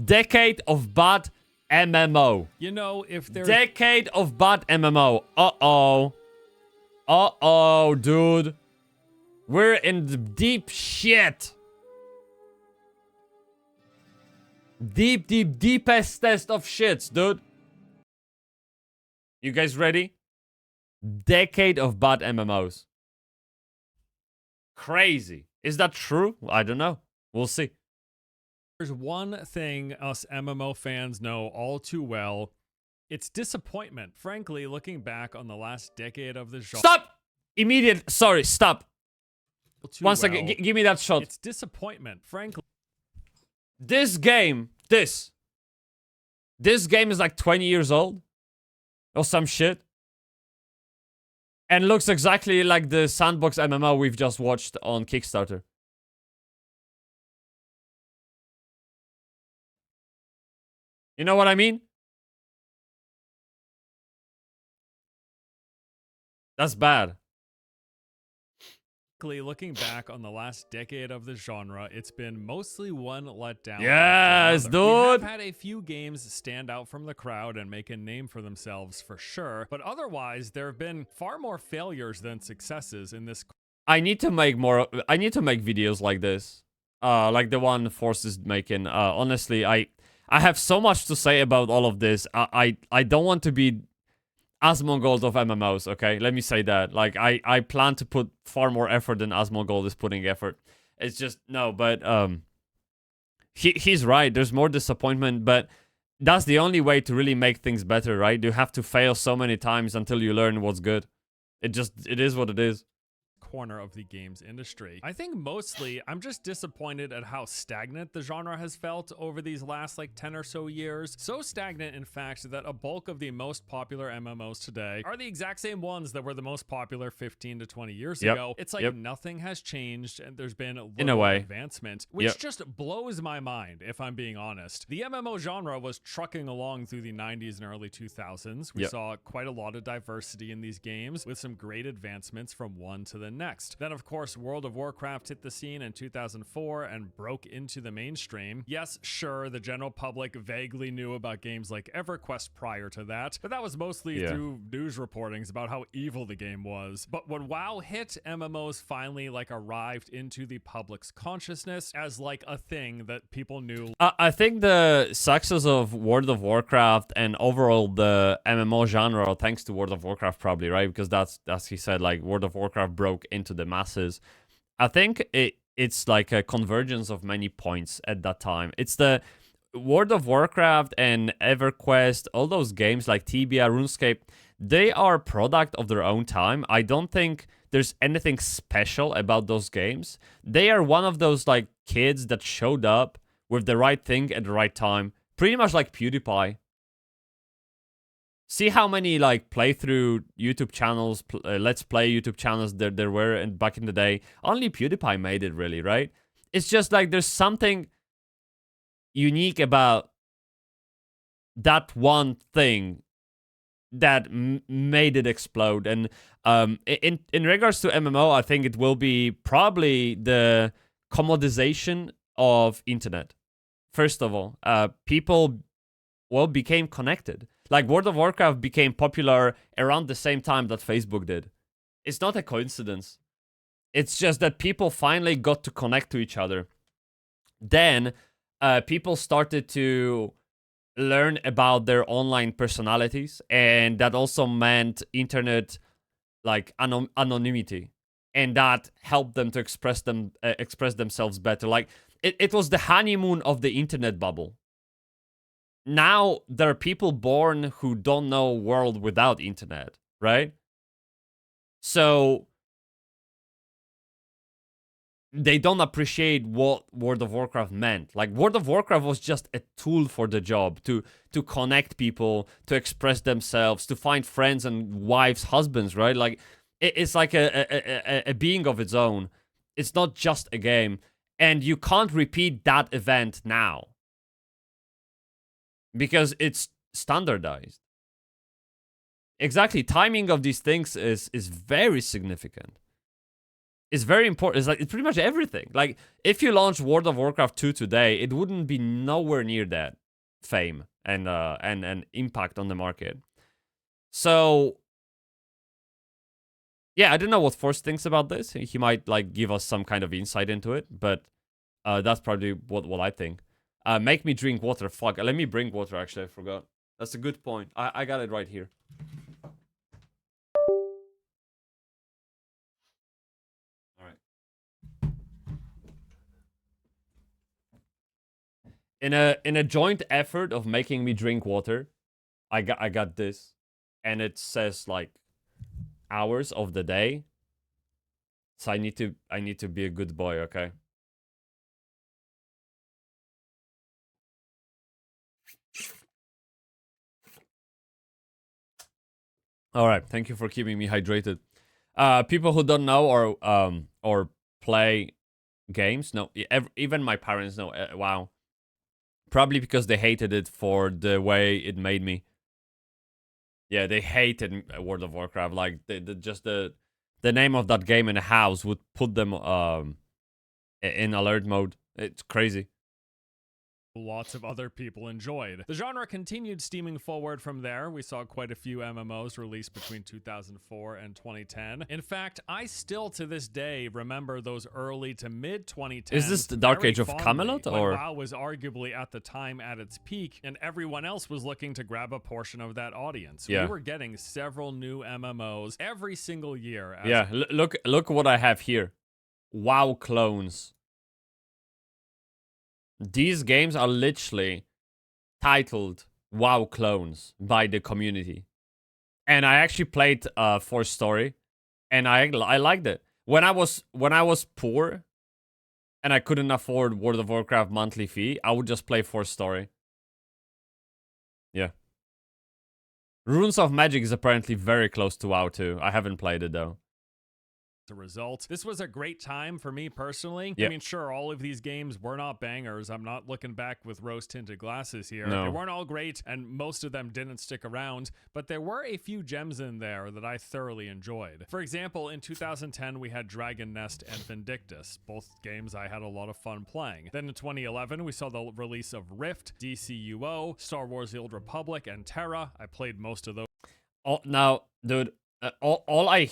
Decade of bad MMO. You know, if there's... Decade of bad MMO. Uh-oh. Uh-oh, dude. We're in the deep shit. Deepest test of shits, dude. You guys ready? Decade of bad MMOs. Crazy. Is that true? I don't know. We'll see. There's one thing us MMO fans know all too well. It's disappointment. Frankly, looking back on the last decade of the genre... Stop! Immediate. Sorry, stop. One second. Give me that shot. It's disappointment, frankly. This game. This game is like 20 years old. Or some shit. And looks exactly like the sandbox MMO we've just watched on Kickstarter. You know what I mean? That's bad. Looking back on the last decade of the genre, it's been mostly one letdown. Yes, dude. We have had a few games stand out from the crowd and make a name for themselves for sure, but otherwise there have been far more failures than successes in this. I need to make videos like this. Like the one Force is making. Honestly, I have so much to say about all of this. I don't want to be Asmongold of MMOs, okay? Let me say that. Like, I plan to put far more effort than Asmongold is putting effort. It's just, no, but, he's right. There's more disappointment, but that's the only way to really make things better, right? You have to fail so many times until you learn what's good. It is what it is. Corner of the games industry. I think mostly I'm just disappointed at how stagnant the genre has felt over these last like 10 or so years. So stagnant, in fact, that a bulk of the most popular MMOs today are the exact same ones that were the most popular 15 to 20 years ago. It's like nothing has changed and there's been in a way advancement, which just blows my mind, if I'm being honest. The MMO genre was trucking along through the 90s and early 2000s. We saw quite a lot of diversity in these games with some great advancements from one to the next. Then, of course, World of Warcraft hit the scene in 2004 and broke into the mainstream. Yes, sure, the general public vaguely knew about games like EverQuest prior to that, but that was mostly through news reportings about how evil the game was. But when WoW hit, MMOs finally like arrived into the public's consciousness as like a thing that people knew. I think the success of World of Warcraft and overall the MMO genre, thanks to World of Warcraft probably, right? Because that's he said, like, World of Warcraft broke into the masses. I think it's like a convergence of many points at that time. It's the World of Warcraft and EverQuest, all those games like Tibia, RuneScape, they are a product of their own time. I don't think there's anything special about those games. They are one of those like kids that showed up with the right thing at the right time. Pretty much like PewDiePie. See how many like playthrough YouTube channels, Let's Play YouTube channels there were back in the day. Only PewDiePie made it really, right? It's just like there's something unique about that one thing that made it explode. And in regards to MMO, I think it will be probably the commodization of internet. First of all, people became connected. Like, World of Warcraft became popular around the same time that Facebook did. It's not a coincidence. It's just that people finally got to connect to each other. Then, people started to learn about their online personalities, and that also meant internet, like, anonymity. And that helped them to express themselves better. Like, it was the honeymoon of the internet bubble. Now there are people born who don't know a world without internet, right? So they don't appreciate what World of Warcraft meant. Like, World of Warcraft was just a tool for the job to connect people, to express themselves, to find friends and wives, husbands, right? Like, it's like a being of its own. It's not just a game. And you can't repeat that event now, because it's standardized. Exactly. Timing of these things is very significant. is very important. It's like it's pretty much everything. Like if you launch World of Warcraft 2 today, it wouldn't be nowhere near that fame and impact on the market. So yeah, I don't know what Force thinks about this. He might like give us some kind of insight into it, but that's probably what I think. Make me drink water. Fuck. Let me bring water. Actually, I forgot. That's a good point. I got it right here. All right. In a joint effort of making me drink water, I got this, and it says like hours of the day. So I need to be a good boy, okay? All right, thank you for keeping me hydrated. People who don't know or play games, no, even my parents know. Wow, probably because they hated it for the way it made me. Yeah, they hated World of Warcraft. Like just the name of that game in a house would put them in alert mode. It's crazy. Lots of other people enjoyed. The genre continued steaming forward from there. We saw quite a few MMOs released between 2004 and 2010. In fact, I still to this day remember those early to mid 2010s. Is this the Dark Age of Camelot, or WoW was arguably at the time at its peak, and everyone else was looking to grab a portion of that audience. Yeah. We were getting several new MMOs every single year. Yeah, look what I have here. WoW clones. These games are literally titled WoW clones by the community. And I actually played Force Story, and I liked it. When I was poor and I couldn't afford World of Warcraft monthly fee, I would just play Force Story. Yeah. Runes of Magic is apparently very close to WoW too. I haven't played it though. A result. This was a great time for me personally. Yep. I mean, sure, all of these games were not bangers. I'm not looking back with rose-tinted glasses here. No. They weren't all great, and most of them didn't stick around, but there were a few gems in there that I thoroughly enjoyed. For example, in 2010, we had Dragon Nest and Vindictus, both games I had a lot of fun playing. Then in 2011, we saw the release of Rift, DCUO, Star Wars The Old Republic, and Terra. I played most of those. Now, dude, all I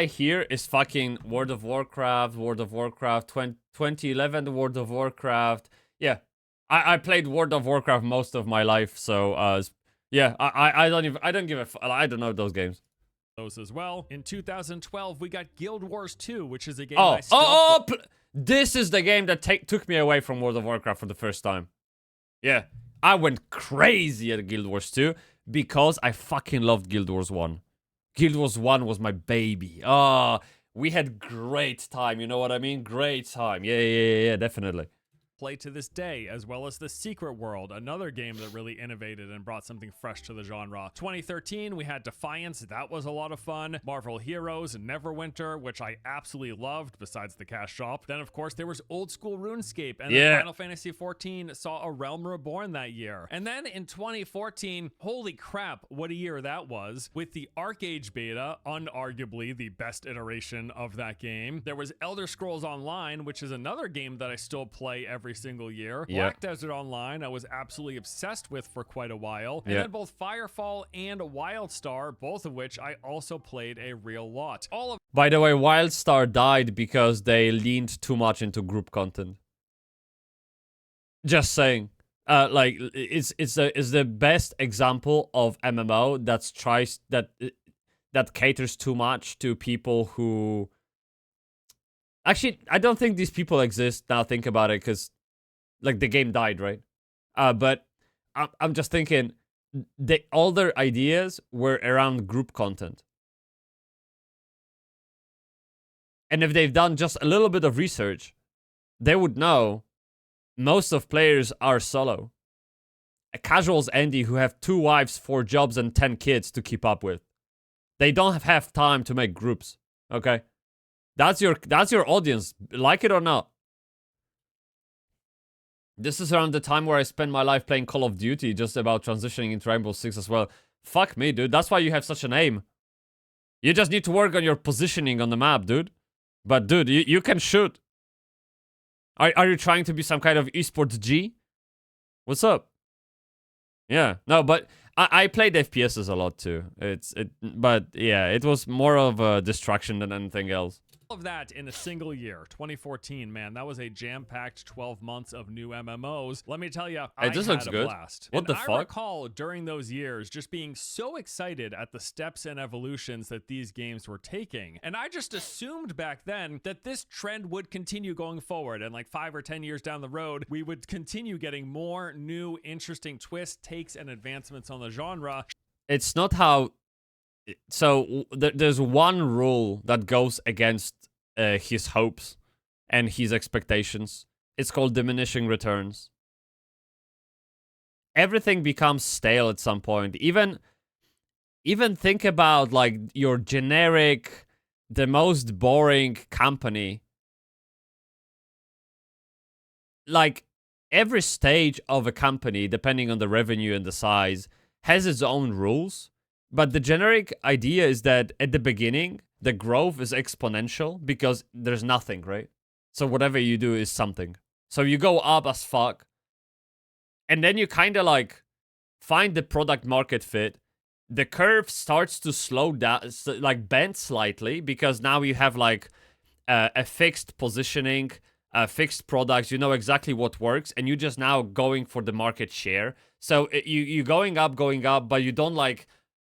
hear is fucking World of Warcraft, 2011 World of Warcraft. Yeah, I played World of Warcraft most of my life, so yeah, I don't give a I don't know those games. Those as well. In 2012, we got Guild Wars 2, which is a game this is the game that took me away from World of Warcraft for the first time. Yeah, I went crazy at Guild Wars 2 because I fucking loved Guild Wars 1. Guild Wars 1 was my baby. We had great time, you know what I mean? Great time. Yeah, definitely. Play to this day, as well as The Secret World, another game that really innovated and brought something fresh to the genre. 2013, we had Defiance, that was a lot of fun. Marvel Heroes, Neverwinter, which I absolutely loved, besides the cash shop. Then, of course, there was old school RuneScape, and then Final Fantasy XIV saw A Realm Reborn that year. And then in 2014, holy crap, what a year that was, with the Arcade beta, unarguably the best iteration of that game. There was Elder Scrolls Online, which is another game that I still play every single year. Black Desert Online, I was absolutely obsessed with for quite a while. And then both Firefall and Wildstar, both of which I also played a real lot. By the way, Wildstar died because they leaned too much into group content. Just saying. Like it's the best example of MMO that caters too much to people who. Actually, I don't think these people exist now. Think about it, because like the game died, right? But I'm just thinking, all their ideas were around group content. And if they've done just a little bit of research, they would know most of players are solo. Casuals Andy who have 2 wives, 4 jobs, and 10 kids to keep up with. They don't have time to make groups, okay? That's your audience, like it or not. This is around the time where I spend my life playing Call of Duty, just about transitioning into Rainbow Six as well. Fuck me, dude. That's why you have such an aim. You just need to work on your positioning on the map, dude. But dude, you can shoot. Are you trying to be some kind of esports G? What's up? Yeah, no, but I played FPSs a lot too. But yeah, it was more of a distraction than anything else. Of that in a single year, 2014, man, that was a jam-packed 12 months of new MMOs. Let me tell you, I this had looks a good. blast. What and the I fuck? recall during those years just being so excited at the steps and evolutions that these games were taking. And I just assumed back then that this trend would continue going forward, and like 5 or 10 years down the road, we would continue getting more new, interesting twists, takes, and advancements on the genre. It's not how. So there's one rule that goes against his hopes and his expectations. It's called diminishing returns. Everything becomes stale at some point. Even think about like your generic, the most boring company. Like every stage of a company, depending on the revenue and the size, has its own rules. But the generic idea is that at the beginning, the growth is exponential because there's nothing, right? So whatever you do is something. So you go up as fuck. And then you kind of like find the product market fit. The curve starts to slow down, like bend slightly, because now you have like a fixed positioning, fixed products. You know exactly what works, and you just now going for the market share. So you going up, but you don't like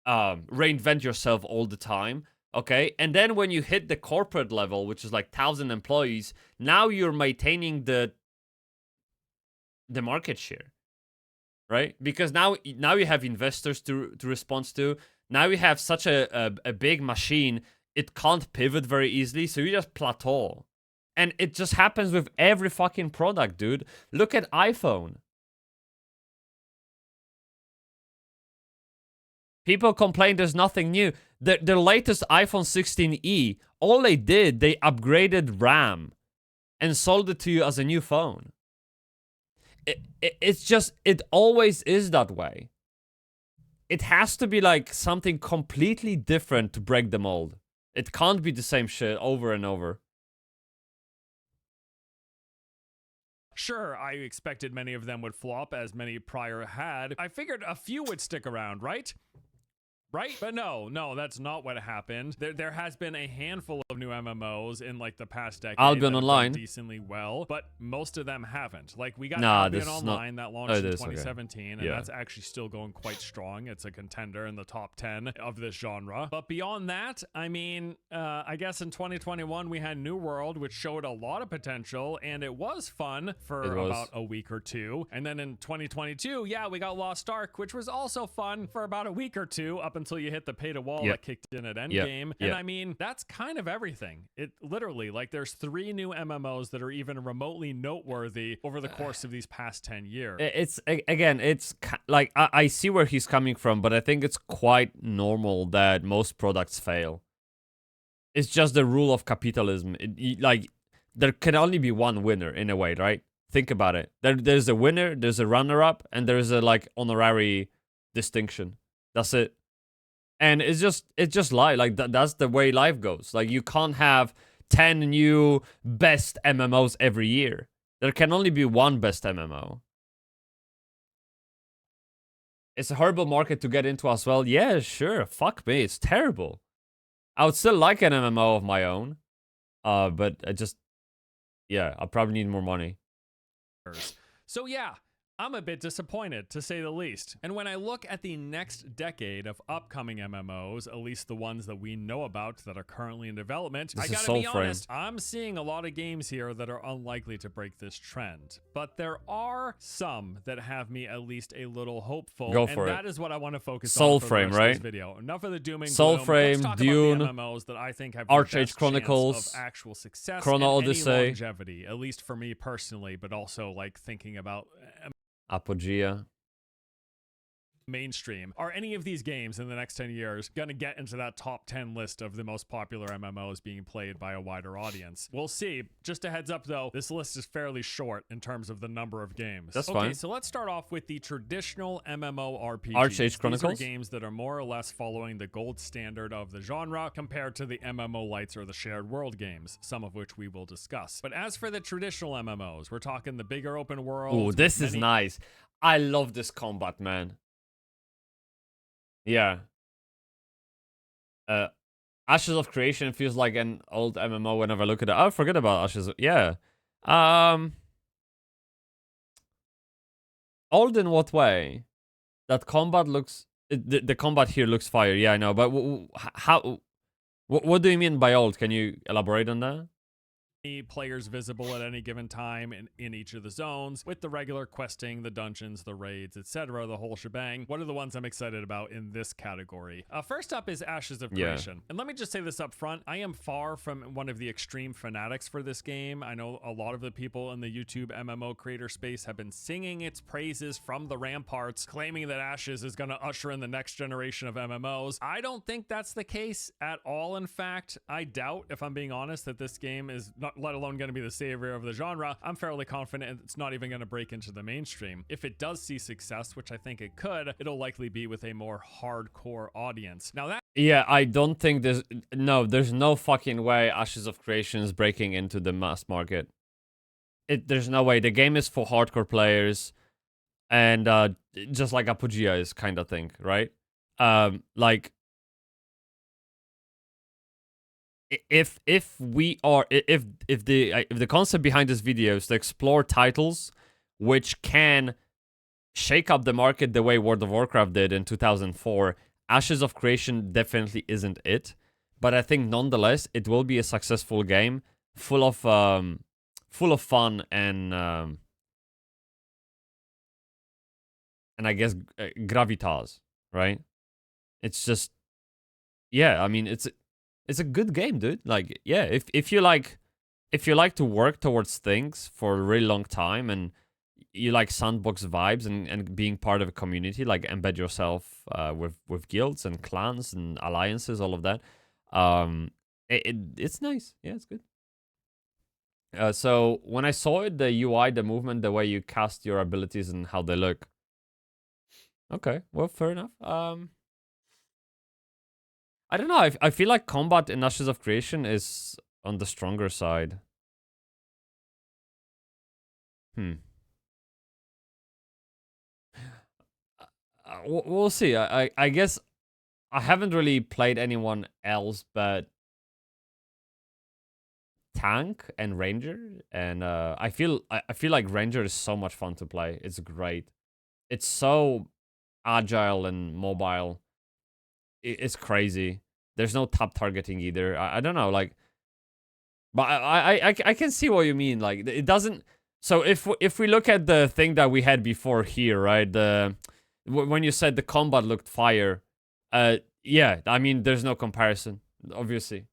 reinvent yourself all the time. Okay, and then when you hit the corporate level, which is like 1,000 employees, now you're maintaining the market share, right? Because now you have investors to respond to. Now you have such a big machine, it can't pivot very easily, so you just plateau. And it just happens with every fucking product, dude. Look at iPhone. People complain there's nothing new. The latest iPhone 16e, all they did, they upgraded RAM and sold it to you as a new phone. It's just, it always is that way. It has to be like something completely different to break the mold. It can't be the same shit over and over. Sure, I expected many of them would flop, as many prior had. I figured a few would stick around, right? Right? But no, that's not what happened. There has been a handful of new MMOs in like the past decade Albion that have Online done decently well, but most of them haven't. Like we got Nah, Albion this is Online that launched in 2017, and Yeah. that's actually still going quite strong. It's a contender in the top 10 of this genre. But beyond that, I mean, I guess in 2021 we had New World, which showed a lot of potential, and it was fun for about a week or two. And then in 2022, yeah, we got Lost Ark, which was also fun for about a week or two, up until you hit the pay to wall that kicked in at endgame. And I mean, that's kind of everything. It literally, like, there's 3 new MMOs that are even remotely noteworthy over the course of these past 10 years. It's, again, it's like, I see where he's coming from, but I think it's quite normal that most products fail. It's just the rule of capitalism. Like, there can only be one winner in a way, right? Think about it. There's a winner, there's a runner-up, and there's a like honorary distinction. That's it. And it's just life. Like that's the way life goes. Like you can't have 10 new best MMOs every year. There can only be one best MMO. It's a horrible market to get into as well. Yeah, sure. Fuck me. It's terrible. I would still like an MMO of my own. But I just, yeah, I probably need more money. So yeah, I'm a bit disappointed, to say the least. And when I look at the next decade of upcoming MMOs, at least the ones that we know about that are currently in development, I gotta be honest, I'm seeing a lot of games here that are unlikely to break this trend. But there are some that have me at least a little hopeful. Go for it. And that is what I want to focus on for the rest of right? this video. Enough of the doom and gloom. Let's talk Dune, about the MMOs that I think have the Archage best Chronicles, chance of actual success Chrono and Odyssey. any longevity, at least for me personally, but also like thinking about Apogea. mainstream. Are any of these games in the next 10 years going to get into that top 10 list of the most popular MMOs being played by a wider audience? We'll see. Just a heads up though, this list is fairly short in terms of the number of games. That's okay, fine. So let's start off with the traditional MMORPGs. Arch-Age Chronicles? These are games that are more or less following the gold standard of the genre compared to the MMO lights or the shared world games, some of which we will discuss. But as for the traditional MMOs, we're talking the bigger open world. Oh, this is nice. I love this combat, man. Yeah. Ashes of Creation feels like an old MMO whenever I look at it. Oh, forget about Ashes. Yeah. Old in what way? That combat looks... The combat here looks fire. Yeah, I know. But how... What do you mean by old? Can you elaborate on that? Players visible at any given time in each of the zones, with the regular questing, the dungeons, the raids, etc., the whole shebang. What are the ones I'm excited about in this category? First up is Ashes of Creation. And let me just say this up front. I am far from one of the extreme fanatics for this game. I know a lot of the people in the YouTube MMO creator space have been singing its praises from the ramparts, claiming that Ashes is going to usher in the next generation of MMOs. I don't think that's the case at all. In fact, I doubt, if I'm being honest, that this game is not, let alone going to be the savior of the genre. I'm fairly confident it's not even going to break into the mainstream. If it does see success, which I think it could, it'll likely be with a more hardcore audience. Now that... Yeah, I don't think there's no fucking way Ashes of Creation is breaking into the mass market. There's no way. The game is for hardcore players, and just like Apogea is kind of thing, right? Like, if the concept behind this video is to explore titles which can shake up the market the way World of Warcraft did in 2004, Ashes of Creation definitely isn't it. But I think nonetheless it will be a successful game, full of fun and I guess gravitas, right? It's just, yeah, I mean, it's a good game, dude. Like, yeah, if you like to work towards things for a really long time, and you like sandbox vibes and being part of a community, like embed yourself with guilds and clans and alliances, all of that. It's nice. Yeah, it's good. So when I saw it, the UI, the movement, the way you cast your abilities and how they look. Okay, well, fair enough. I don't know. I feel like combat in Ashes of Creation is on the stronger side. We'll see. I guess I haven't really played anyone else but Tank and Ranger, and I feel like Ranger is so much fun to play. It's great. It's so agile and mobile. It's crazy. There's no tap targeting either. I don't know, like, but I can see what you mean. Like, it doesn't. So if we look at the thing that we had before here, right? When you said the combat looked fire, yeah, I mean, there's no comparison, obviously.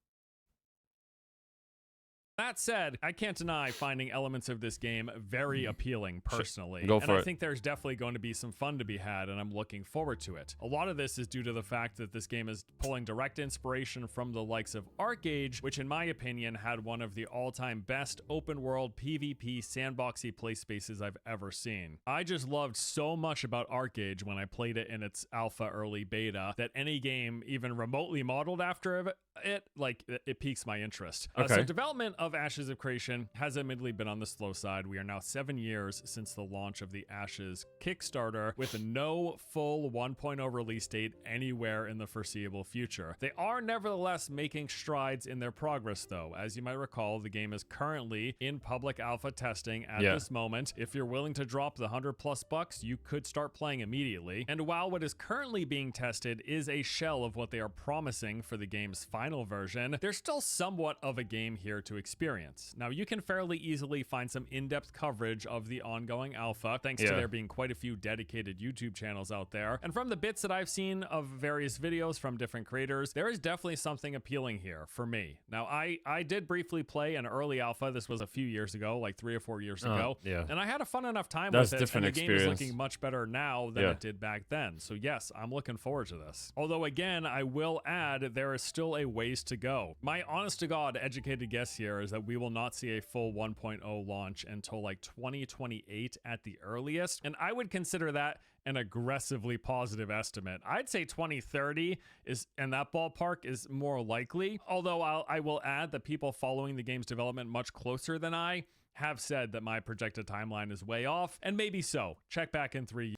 That said, I can't deny finding elements of this game very appealing personally. Go for it. I think there's definitely going to be some fun to be had, and I'm looking forward to it. A lot of this is due to the fact that this game is pulling direct inspiration from the likes of ArcheAge, which in my opinion had one of the all-time best open-world PvP sandboxy play spaces I've ever seen. I just loved so much about ArcheAge when I played it in its alpha early beta that any game even remotely modeled after it, like, it piques my interest. Okay. So development of Ashes of Creation has admittedly been on the slow side. We are now 7 years since the launch of the Ashes Kickstarter, with no full 1.0 release date anywhere in the foreseeable future. They are nevertheless making strides in their progress though. As you might recall, the game is currently in public alpha testing at this moment. If you're willing to drop the $100+ you could start playing immediately. And while what is currently being tested is a shell of what they are promising for the game's final version, there's still somewhat of a game here to experience. experience. Now, you can fairly easily find some in-depth coverage of the ongoing alpha, thanks to there being quite a few dedicated YouTube channels out there. And from the bits that I've seen of various videos from different creators, there is definitely something appealing here for me. Now, I did briefly play an early alpha. This was a few years ago, like 3 or 4 years ago. And I had a fun enough time with it, and the game is looking much better now than it did back then. So yes, I'm looking forward to this. Although again, I will add, there is still a ways to go. My honest to God educated guess here is that we will not see a full 1.0 launch until like 2028 at the earliest, and I would consider that an aggressively positive estimate. I'd say 2030 is, in that ballpark, is more likely, although I will add that people following the game's development much closer than I have said that my projected timeline is way off, and maybe so. Check back in 3 years.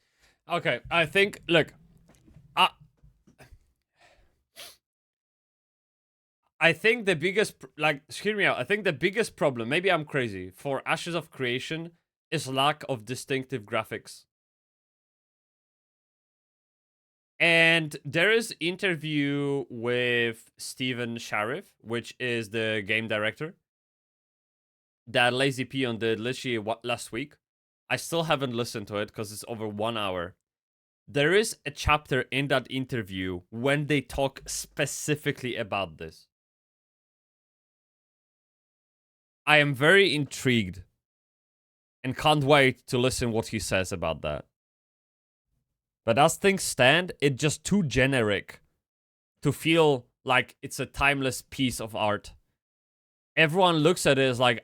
Okay, I think, look, I think the biggest, like, hear me out. I think the biggest problem, maybe I'm crazy, for Ashes of Creation is lack of distinctive graphics. And there is interview with Steven Sharif, which is the game director, that Lazy Peon did literally last week. I still haven't listened to it because it's over 1 hour. There is a chapter in that interview when they talk specifically about this. I am very intrigued and can't wait to listen what he says about that. But as things stand, it's just too generic to feel like it's a timeless piece of art. Everyone looks at it as like,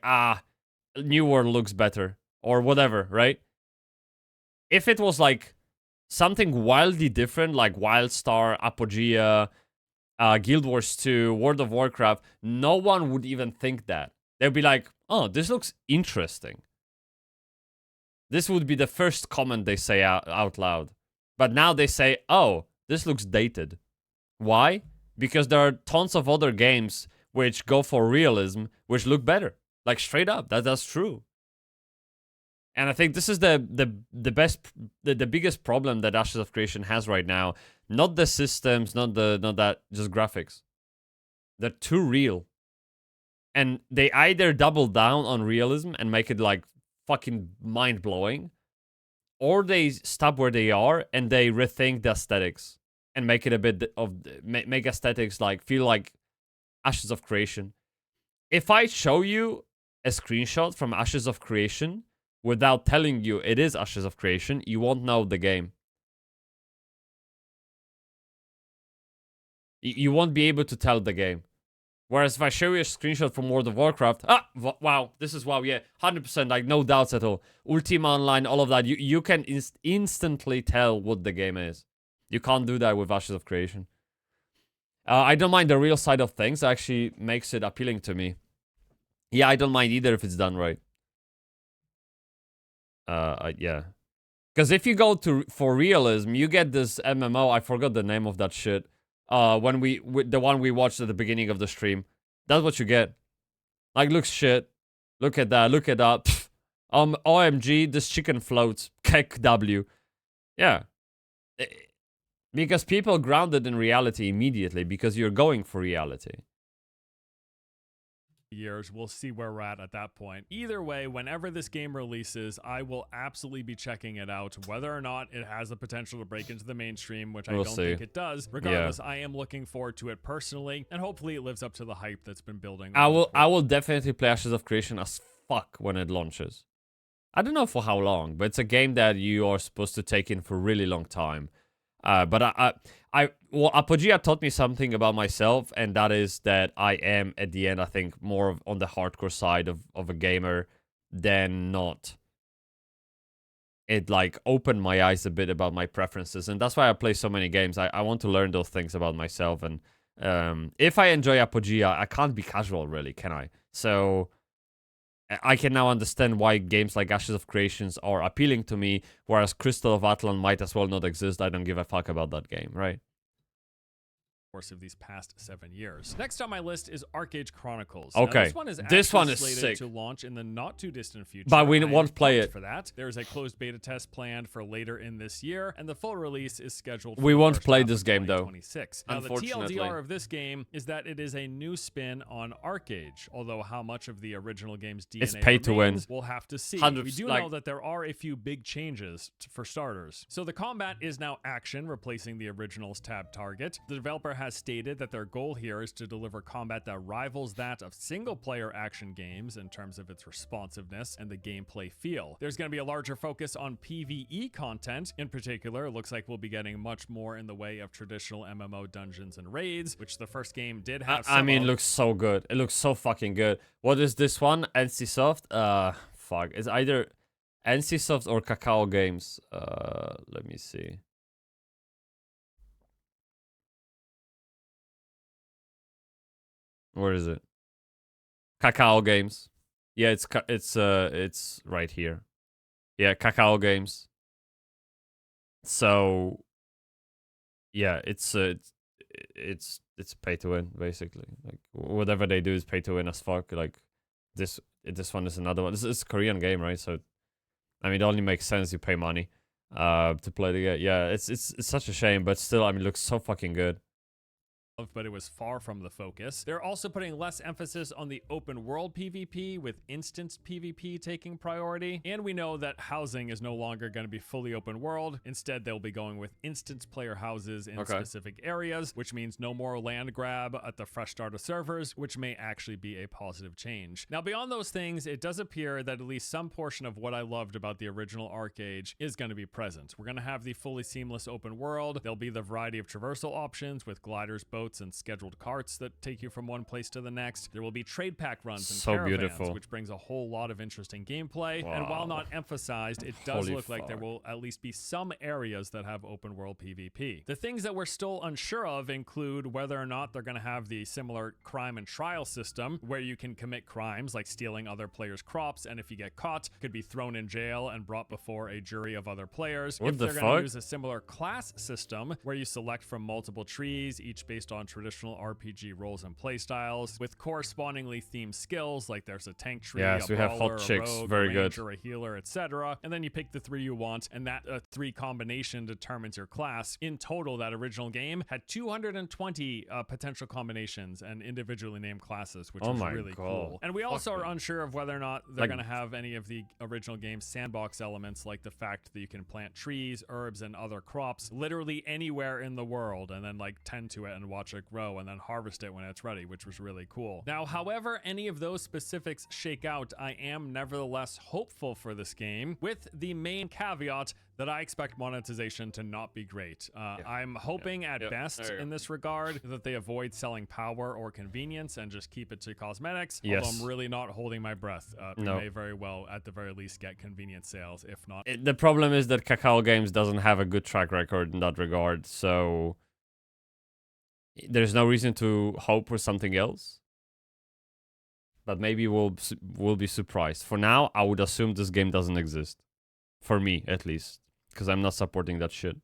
New World looks better, or whatever, right? If it was like something wildly different, like Wildstar, Apogea, Guild Wars 2, World of Warcraft, no one would even think that. They'd be like, oh, this looks interesting. This would be the first comment they say out loud. But now they say, oh, this looks dated. Why? Because there are tons of other games which go for realism, which look better. Like, straight up, that's true. And I think this is the biggest problem that Ashes of Creation has right now. Not the systems, not that, just graphics. They're too real. And they either double down on realism and make it like fucking mind-blowing, or they stop where they are and they rethink the aesthetics and make it a bit of, make aesthetics like feel like Ashes of Creation. If I show you a screenshot from Ashes of Creation without telling you it is Ashes of Creation, you won't know the game. You won't be able to tell the game. Whereas if I show you a screenshot from World of Warcraft, wow, this is wow, yeah, 100%, like no doubts at all. Ultima Online, all of that, you can instantly tell what the game is. You can't do that with Ashes of Creation. I don't mind the real side of things, it actually makes it appealing to me. Yeah, I don't mind either if it's done right. Yeah. Because if you go for realism, you get this MMO, I forgot the name of that shit. The one we watched at the beginning of the stream. That's what you get. Like, looks shit. Look at that, look at that. Pfft. OMG, this chicken floats. Kek W. Yeah. Because people grounded in reality immediately because you're going for reality. Years, we'll see where we're at that point. Either way, whenever this game releases, I will absolutely be checking it out, whether or not it has the potential to break into the mainstream, which I don't think it does. Regardless, I am looking forward to it personally, and hopefully it lives up to the hype that's been building. I will definitely play Ashes of Creation as fuck when it launches. I don't know for how long, but it's a game that you are supposed to take in for a really long time. But well, Apogea taught me something about myself, and that is that I am, at the end, I think, more on the hardcore side of a gamer than not. It, like, opened my eyes a bit about my preferences, and that's why I play so many games. I want to learn those things about myself, and if I enjoy Apogea, I can't be casual, really, can I? So I can now understand why games like Ashes of Creations are appealing to me, whereas Crystal of Atlan might as well not exist. I don't give a fuck about that game, right? course of these past 7 years. Next on my list is ArcheAge Chronicles. Okay, now, this one is slated sick to launch in the not too distant future. but we won't play it for that. There's a closed beta test planned for later in this year, and the full release is scheduled for we the won't first play half this of game though, 2026. Now the unfortunately. TLDR of this game is that it is a new spin on ArcheAge, although how much of the original game's DNA It's pay to win. we'll have to see. 100%, We do know that there are a few big changes for starters. So the combat is now action, replacing the original's tab target. The developer has stated that their goal here is to deliver combat that rivals that of single-player action games in terms of its responsiveness and the gameplay feel. There's going to be a larger focus on PvE content. In particular, it looks like we'll be getting much more in the way of traditional MMO dungeons and raids, which the first game did have. I mean, it looks so good. It looks so fucking good. What is this one? NCSoft? Fuck. It's either NCSoft or Kakao Games. Let me see. Where is it? Kakao Games. Yeah, it's right here. Yeah, Kakao Games. So yeah, it's pay to win basically. Like whatever they do is pay to win as fuck. Like this one is another one. This is a Korean game, right? So I mean, it only makes sense you pay money to play the game. Yeah, it's such a shame, but still, I mean, it looks so fucking good. But it was far from the focus. They're also putting less emphasis on the open world PvP, with instance PvP taking priority. And we know that housing is no longer going to be fully open world. Instead, they'll be going with instance player houses in specific areas, which means no more land grab at the fresh start of servers, which may actually be a positive change. Now, beyond those things, it does appear that at least some portion of what I loved about the original ArcheAge is going to be present. We're going to have the fully seamless open world. There'll be the variety of traversal options with gliders, boats, and scheduled carts that take you from one place to the next. There will be trade pack runs and caravans, which brings a whole lot of interesting gameplay. Wow. And while not emphasized, it does look like there will at least be some areas that have open world PvP. The things that we're still unsure of include whether or not they're going to have the similar crime and trial system where you can commit crimes like stealing other players' crops, and if you get caught, could be thrown in jail and brought before a jury of other players. If they're going to use a similar class system where you select from multiple trees, each based on traditional RPG roles and playstyles, with correspondingly themed skills, like there's a tank tree, a we have brawler, hot chicks, a rogue, very a good, ranger, a healer, etc. And then you pick the 3 you want, and that 3 combination determines your class. In total, that original game had 220 potential combinations and individually named classes, which is really cool. And we also are unsure of whether or not they're going to have any of the original game's sandbox elements, like the fact that you can plant trees, herbs, and other crops literally anywhere in the world, and then like tend to it and watch it grow and then harvest it when it's ready, which was really cool. Now, however any of those specifics shake out, I am nevertheless hopeful for this game, with the main caveat that I expect monetization to not be great. I'm hoping at best in this regard that they avoid selling power or convenience and just keep it to cosmetics, although I'm really not holding my breath. We may very well, at the very least, get convenience sales, if not. The problem is that Kakao Games doesn't have a good track record in that regard, so there's no reason to hope for something else. But maybe we'll be surprised. For now, I would assume this game doesn't exist. For me, at least. Because I'm not supporting that shit.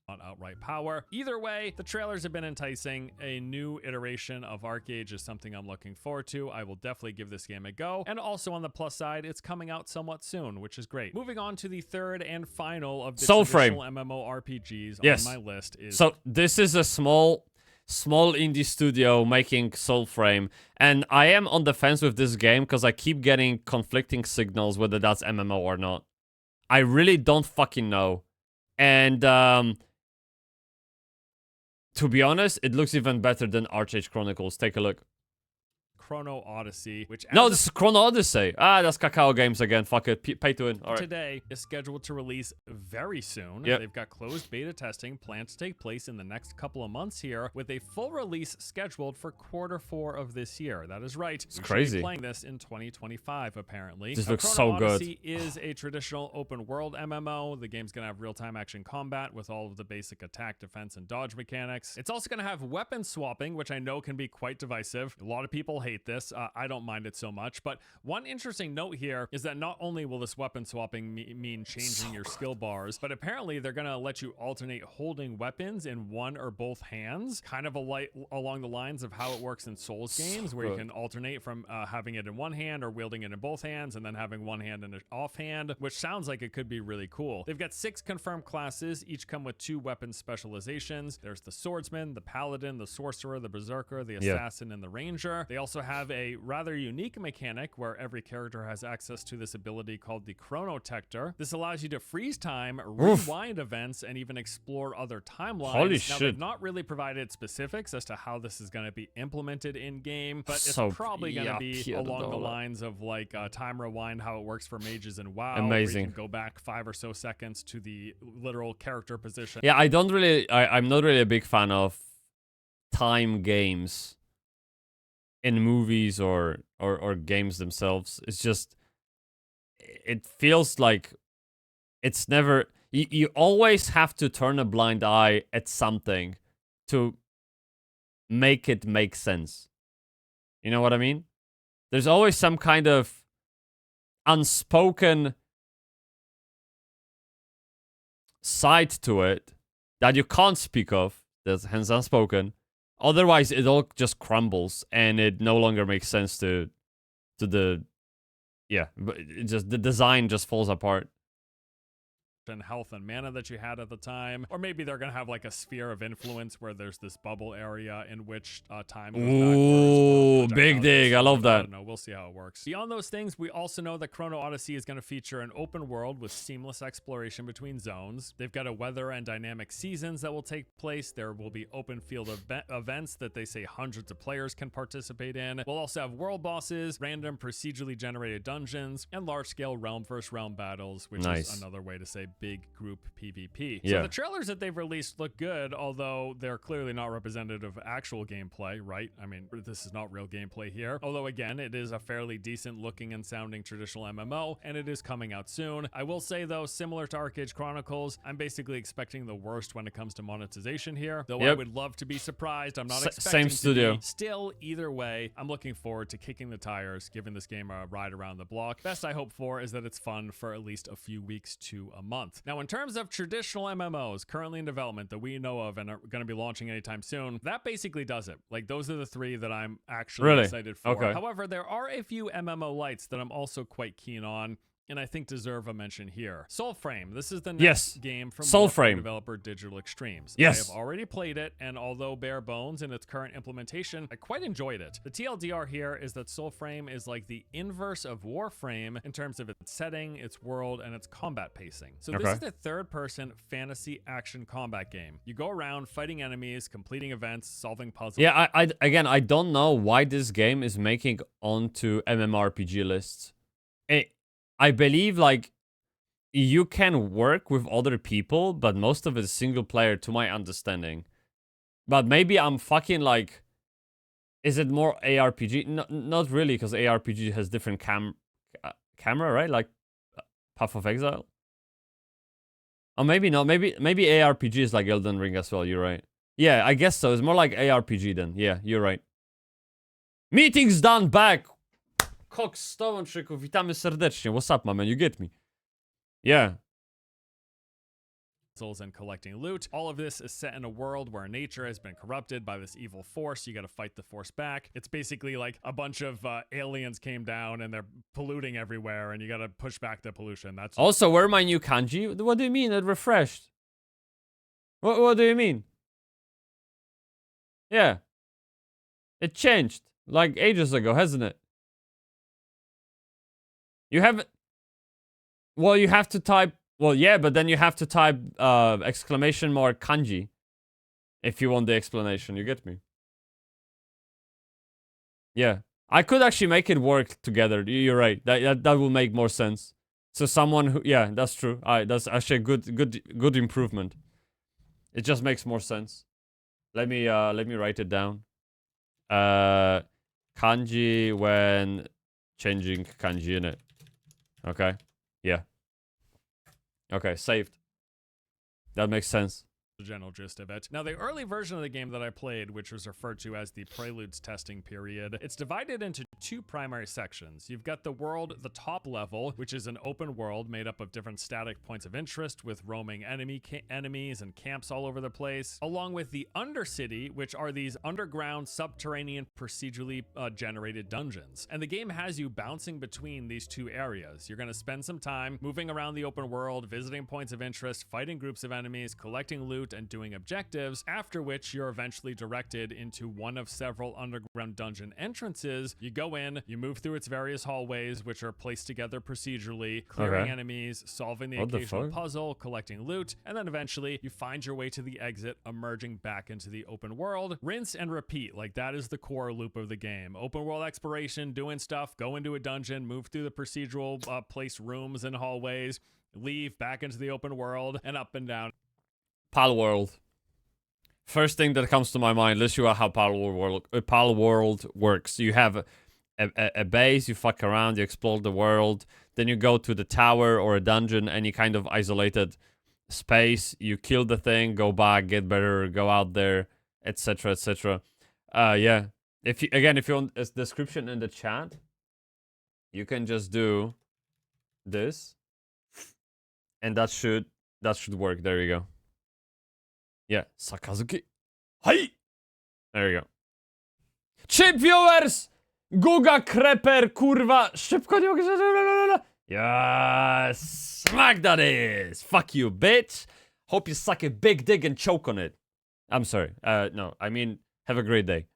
Not outright power. Either way, the trailers have been enticing. A new iteration of ArcheAge is something I'm looking forward to. I will definitely give this game a go. And also on the plus side, it's coming out somewhat soon, which is great. Moving on to the third and final of the traditional MMORPGs on my list is... So this is a small indie studio making Soulframe, and I am on the fence with this game because I keep getting conflicting signals whether that's MMO or not. I really don't fucking know. And to be honest, it looks even better than ArcheAge Chronicles. Take a look. Chrono Odyssey, which no, this is Chrono Odyssey. That's Kakao Games again. Fuck it, pay to win. All right. Today is scheduled to release very soon. They've got closed beta testing planned to take place in the next couple of months here, with a full release scheduled for Q4 of this year. That is right. It's crazy. Playing this in 2025, apparently. This looks Chrono so Odyssey good. is a traditional open world MMO. The game's gonna have real-time action combat with all of the basic attack, defense, and dodge mechanics. It's also gonna have weapon swapping, which I know can be quite divisive. A lot of people hate debate this. I don't mind it so much. But one interesting note here is that not only will this weapon swapping mean changing your skill bars, but apparently they're going to let you alternate holding weapons in one or both hands, kind of along the lines of how it works in Souls games, where you can alternate from having it in one hand or wielding it in both hands and then having one hand in an offhand, which sounds like it could be really cool. They've got 6 confirmed classes, each come with 2 weapon specializations. There's the swordsman, the paladin, the sorcerer, the berserker, the assassin, and the ranger. They also have a rather unique mechanic where every character has access to this ability called the chronotector. This allows you to freeze time, rewind events, and even explore other timelines. Holy now, shit. they've not really provided specifics as to how this is going to be implemented in game, but it's probably going to be along the lines of like time rewind, how it works for mages and WoW. Amazing. Where you can go back 5 or so seconds to the literal character position. Yeah, I'm not really a big fan of time games in movies or games themselves. It's just, it feels like it's never, you always have to turn a blind eye at something to make it make sense. You know what I mean? There's always some kind of unspoken side to it that you can't speak of, that's hence unspoken. Otherwise, it all just crumbles and it no longer makes sense to the, yeah, but it just, the design just falls apart. And health and mana that you had at the time, or maybe they're gonna have like a sphere of influence where there's this bubble area in which time goes Ooh, big dig. I love that. I don't know, we'll see how it works. Beyond those things, we also know that Chrono Odyssey is going to feature an open world with seamless exploration between zones. They've got a weather and dynamic seasons that will take place. There will be open field events that they say hundreds of players can participate in. We'll also have world bosses, random procedurally generated dungeons, and large-scale realm versus realm battles, which is another way to say big group PvP. So the trailers that they've released look good, although they're clearly not representative of actual gameplay, right? I mean, this is not real gameplay here. Although again, it is a fairly decent looking and sounding traditional MMO, and it is coming out soon. I will say though, similar to Arcade Chronicles, I'm basically expecting the worst when it comes to monetization here. Though I would love to be surprised, I'm not expecting same studio. to be. Still, either way, I'm looking forward to kicking the tires, giving this game a ride around the block. Best I hope for is that it's fun for at least a few weeks to a month. Now, in terms of traditional MMOs currently in development that we know of and are going to be launching anytime soon, that basically does it. Like, those are the 3 that I'm actually excited for. However, there are a few MMO lights that I'm also quite keen on, and I think deserve a mention here. Soulframe. This is the next game from developer Digital Extremes. I have already played it, and although bare bones in its current implementation, I quite enjoyed it. The TLDR here is that Soulframe is like the inverse of Warframe in terms of its setting, its world, and its combat pacing. So this is a third-person fantasy action combat game. You go around fighting enemies, completing events, solving puzzles. Yeah, I don't know why this game is making onto MMORPG lists. I believe, like, you can work with other people, but most of it is single player, to my understanding. But maybe I'm fucking, like... Is it more ARPG? No, not really, because ARPG has different camera, right? Like, Path of Exile? Or maybe not. Maybe ARPG is like Elden Ring as well, you're right. Yeah, I guess so. It's more like ARPG then. Yeah, you're right. Meeting's done, back! Cox Stołączyków, witamy serdecznie. What's up, my man? You get me? Yeah. And collecting loot. All of this is set in a world where nature has been corrupted by this evil force. You got to fight the force back. It's basically like a bunch of aliens came down and they're polluting everywhere, and you got to push back the pollution. That's also, where are my new kanji? What do you mean it refreshed? What do you mean? Yeah. It changed like ages ago, hasn't it? You haven't... Well, you have to type... Well, yeah, but then you have to type exclamation mark kanji if you want the explanation. You get me? Yeah. I could actually make it work together. You're right. That will make more sense. So someone who... Yeah, that's true. That's actually a good improvement. It just makes more sense. Let me write it down. Kanji when changing kanji in it. Okay. Yeah. Okay, saved. That makes sense. the general gist of it. Now, the early version of the game that I played, which was referred to as the Preludes testing period, it's divided into two primary sections. You've got the world, the top level, which is an open world made up of different static points of interest with roaming enemies and camps all over the place, along with the Undercity, which are these underground, subterranean, procedurally generated dungeons. And the game has you bouncing between these two areas. You're going to spend some time moving around the open world, visiting points of interest, fighting groups of enemies, collecting loot, and doing objectives, after which you're eventually directed into one of several underground dungeon entrances. You go in, you move through its various hallways, which are placed together procedurally, clearing enemies, solving the occasional puzzle, collecting loot, and then eventually you find your way to the exit, emerging back into the open world. Rinse and repeat, like that is the core loop of the game. Open world exploration, doing stuff, go into a dungeon, move through the procedural place rooms and hallways, leave back into the open world, and up and down. Pal World. First thing that comes to my mind, let's show how Pal World works. You have a base, you fuck around, you explore the world, then you go to the tower or a dungeon, any kind of isolated space, you kill the thing, go back, get better, go out there, etc, etc. Yeah. If you want a description in the chat, you can just do this, and that should work. There you go. Yeah, Sakazuki. Hi! There you go. Chip viewers! Guga Creper, kurwa! Szybko nie mogę... Yes! Smack that is! Fuck you, bitch! Hope you suck a big dick and choke on it. I'm sorry. No, I mean, have a great day.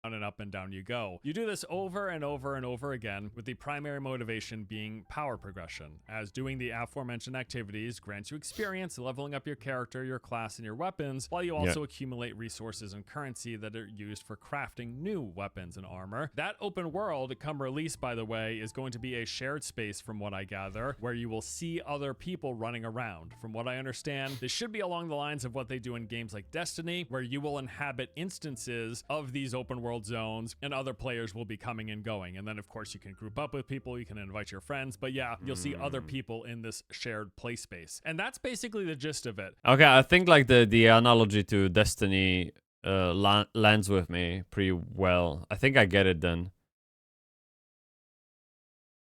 And up and down you go. You do this over and over and over again, with the primary motivation being power progression, as doing the aforementioned activities grants you experience, leveling up your character, your class, and your weapons, while you also accumulate resources and currency that are used for crafting new weapons and armor. That open world, come release, by the way, is going to be a shared space, from what I gather, where you will see other people running around. From what I understand, this should be along the lines of what they do in games like Destiny, where you will inhabit instances of these open world zones and other players will be coming and going. And then of course you can group up with people, you can invite your friends, but yeah, you'll see other people in this shared play space. And that's basically the gist of it. Okay, I think like the analogy to Destiny lands with me pretty well. I think I get it then.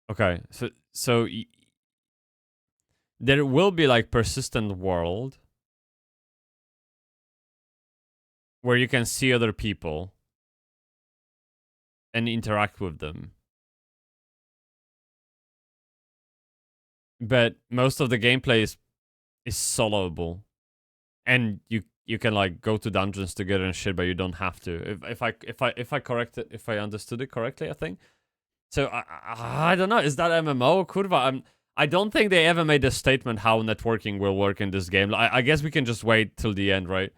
Okay, so there will be like persistent world where you can see other people and interact with them. But most of the gameplay is soloable. And you can like go to dungeons together and shit, but you don't have to. If I understood it correctly, I think. So I don't know, is that MMO? Kurwa, I don't think they ever made a statement how networking will work in this game. I guess we can just wait till the end, right?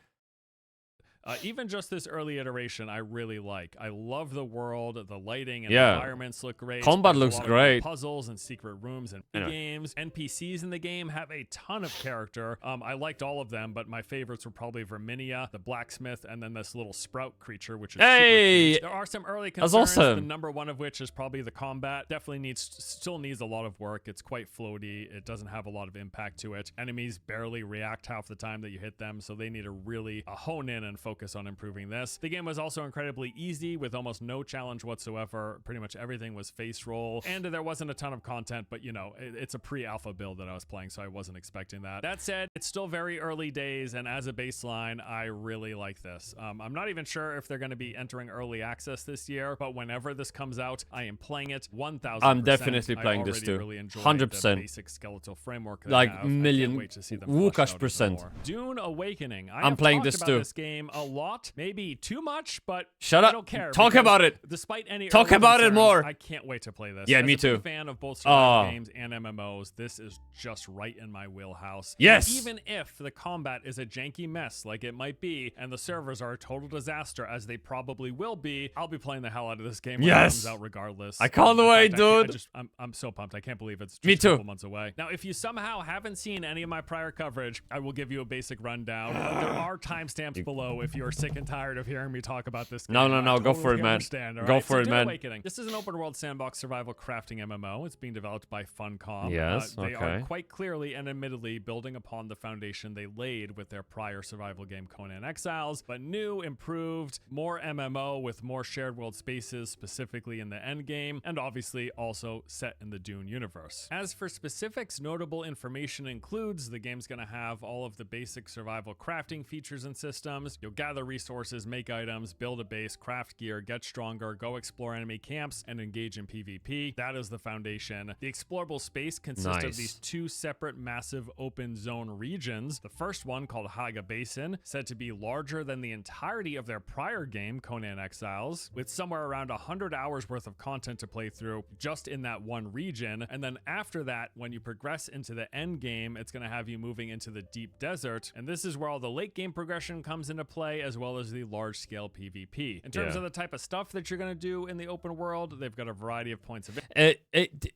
Even just this early iteration, I really like. I love the world, the lighting and the environments look great. Combat looks great. Puzzles and secret rooms and games. NPCs in the game have a ton of character. I liked all of them, but my favorites were probably Verminia, the blacksmith, and then this little sprout creature, which is super cute. There are some early concerns. That's awesome. The number one of which is probably the combat. Definitely still needs a lot of work. It's quite floaty. It doesn't have a lot of impact to it. Enemies barely react half the time that you hit them, so they need to really hone in and focus on improving this. The game was also incredibly easy with almost no challenge whatsoever. Pretty much everything was face roll, and there wasn't a ton of content, but you know, it's a pre-alpha build that I was playing, so I wasn't expecting that. That said, it's still very early days, and as a baseline, I really like this. I'm not even sure if they're going to be entering early access this year, but whenever this comes out, I am playing it 1,000%. I'm definitely playing this too. Really 100%. Basic skeletal framework like million Łukasz%. Dune Awakening. I'm playing this too. This game a lot, maybe too much, but shut up. I don't care. Talk about it. Despite any talk about it more. I can't wait to play this. Yeah, me too. As a fan of both survival games and MMOs, this is just right in my wheelhouse. Yes. And even if the combat is a janky mess like it might be, and the servers are a total disaster as they probably will be, I'll be playing the hell out of this game when it comes out regardless. I can't wait, dude. I'm so pumped. I can't believe it's just a couple months away. Now, if you somehow haven't seen any of my prior coverage, I will give you a basic rundown. There are timestamps below if if you are sick and tired of hearing me talk about this game. No, I go for it, totally man. understand, all Go right? for it, Dune man. Awakening. This is an open world sandbox survival crafting MMO. It's being developed by Funcom. Yes, They are okay. quite clearly and admittedly building upon the foundation they laid with their prior survival game Conan Exiles, but new, improved, more MMO with more shared world spaces, specifically in the end game, and obviously also set in the Dune universe. As for specifics, notable information includes the game's going to have all of the basic survival crafting features and systems. You'll gather resources, make items, build a base, craft gear, get stronger, go explore enemy camps, and engage in PvP. That is the foundation. The explorable space consists of these two separate massive open zone regions. The first one, called Haga Basin, said to be larger than the entirety of their prior game, Conan Exiles, with somewhere around 100 hours worth of content to play through just in that one region. And then after that, when you progress into the end game, it's going to have you moving into the deep desert. And this is where all the late game progression comes into play, as well as the large scale PvP. In terms of the type of stuff that you're going to do in the open world, they've got a variety of points of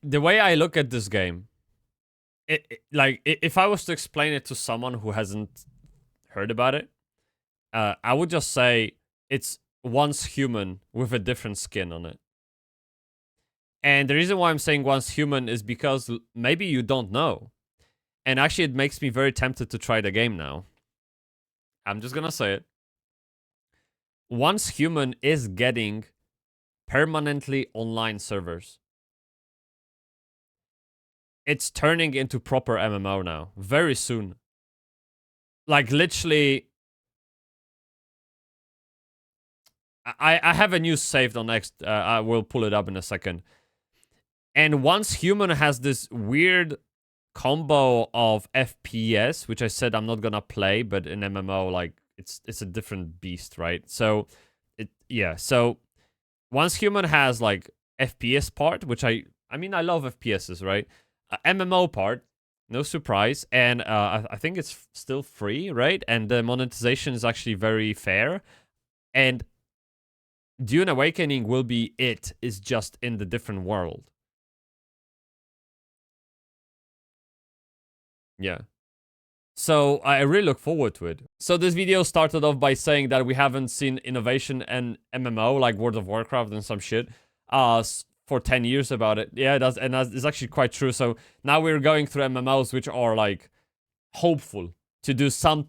the way I look at this game, like if I was to explain it to someone who hasn't heard about it, I would just say it's once human with a different skin on it. And the reason why I'm saying once human is because maybe you don't know. And actually it makes me very tempted to try the game now. I'm just gonna say it. Once Human is getting permanently online servers. It's turning into proper MMO now, very soon. Like literally, I have a news saved on X. I will pull it up in a second. And Once Human has this weird combo of FPS, which I said I'm not gonna play, but in MMO, like it's a different beast, right? So so Once Human has like FPS part, which I mean I love FPSs, right? MMO part, no surprise, and I think it's still free, right? And the monetization is actually very fair. And Dune Awakening will be is just in the different world. Yeah. So I really look forward to it. So this video started off by saying that we haven't seen innovation in MMO like World of Warcraft and some shit for 10 years about it. Yeah, that's actually quite true. So now we're going through MMOs which are like hopeful to do some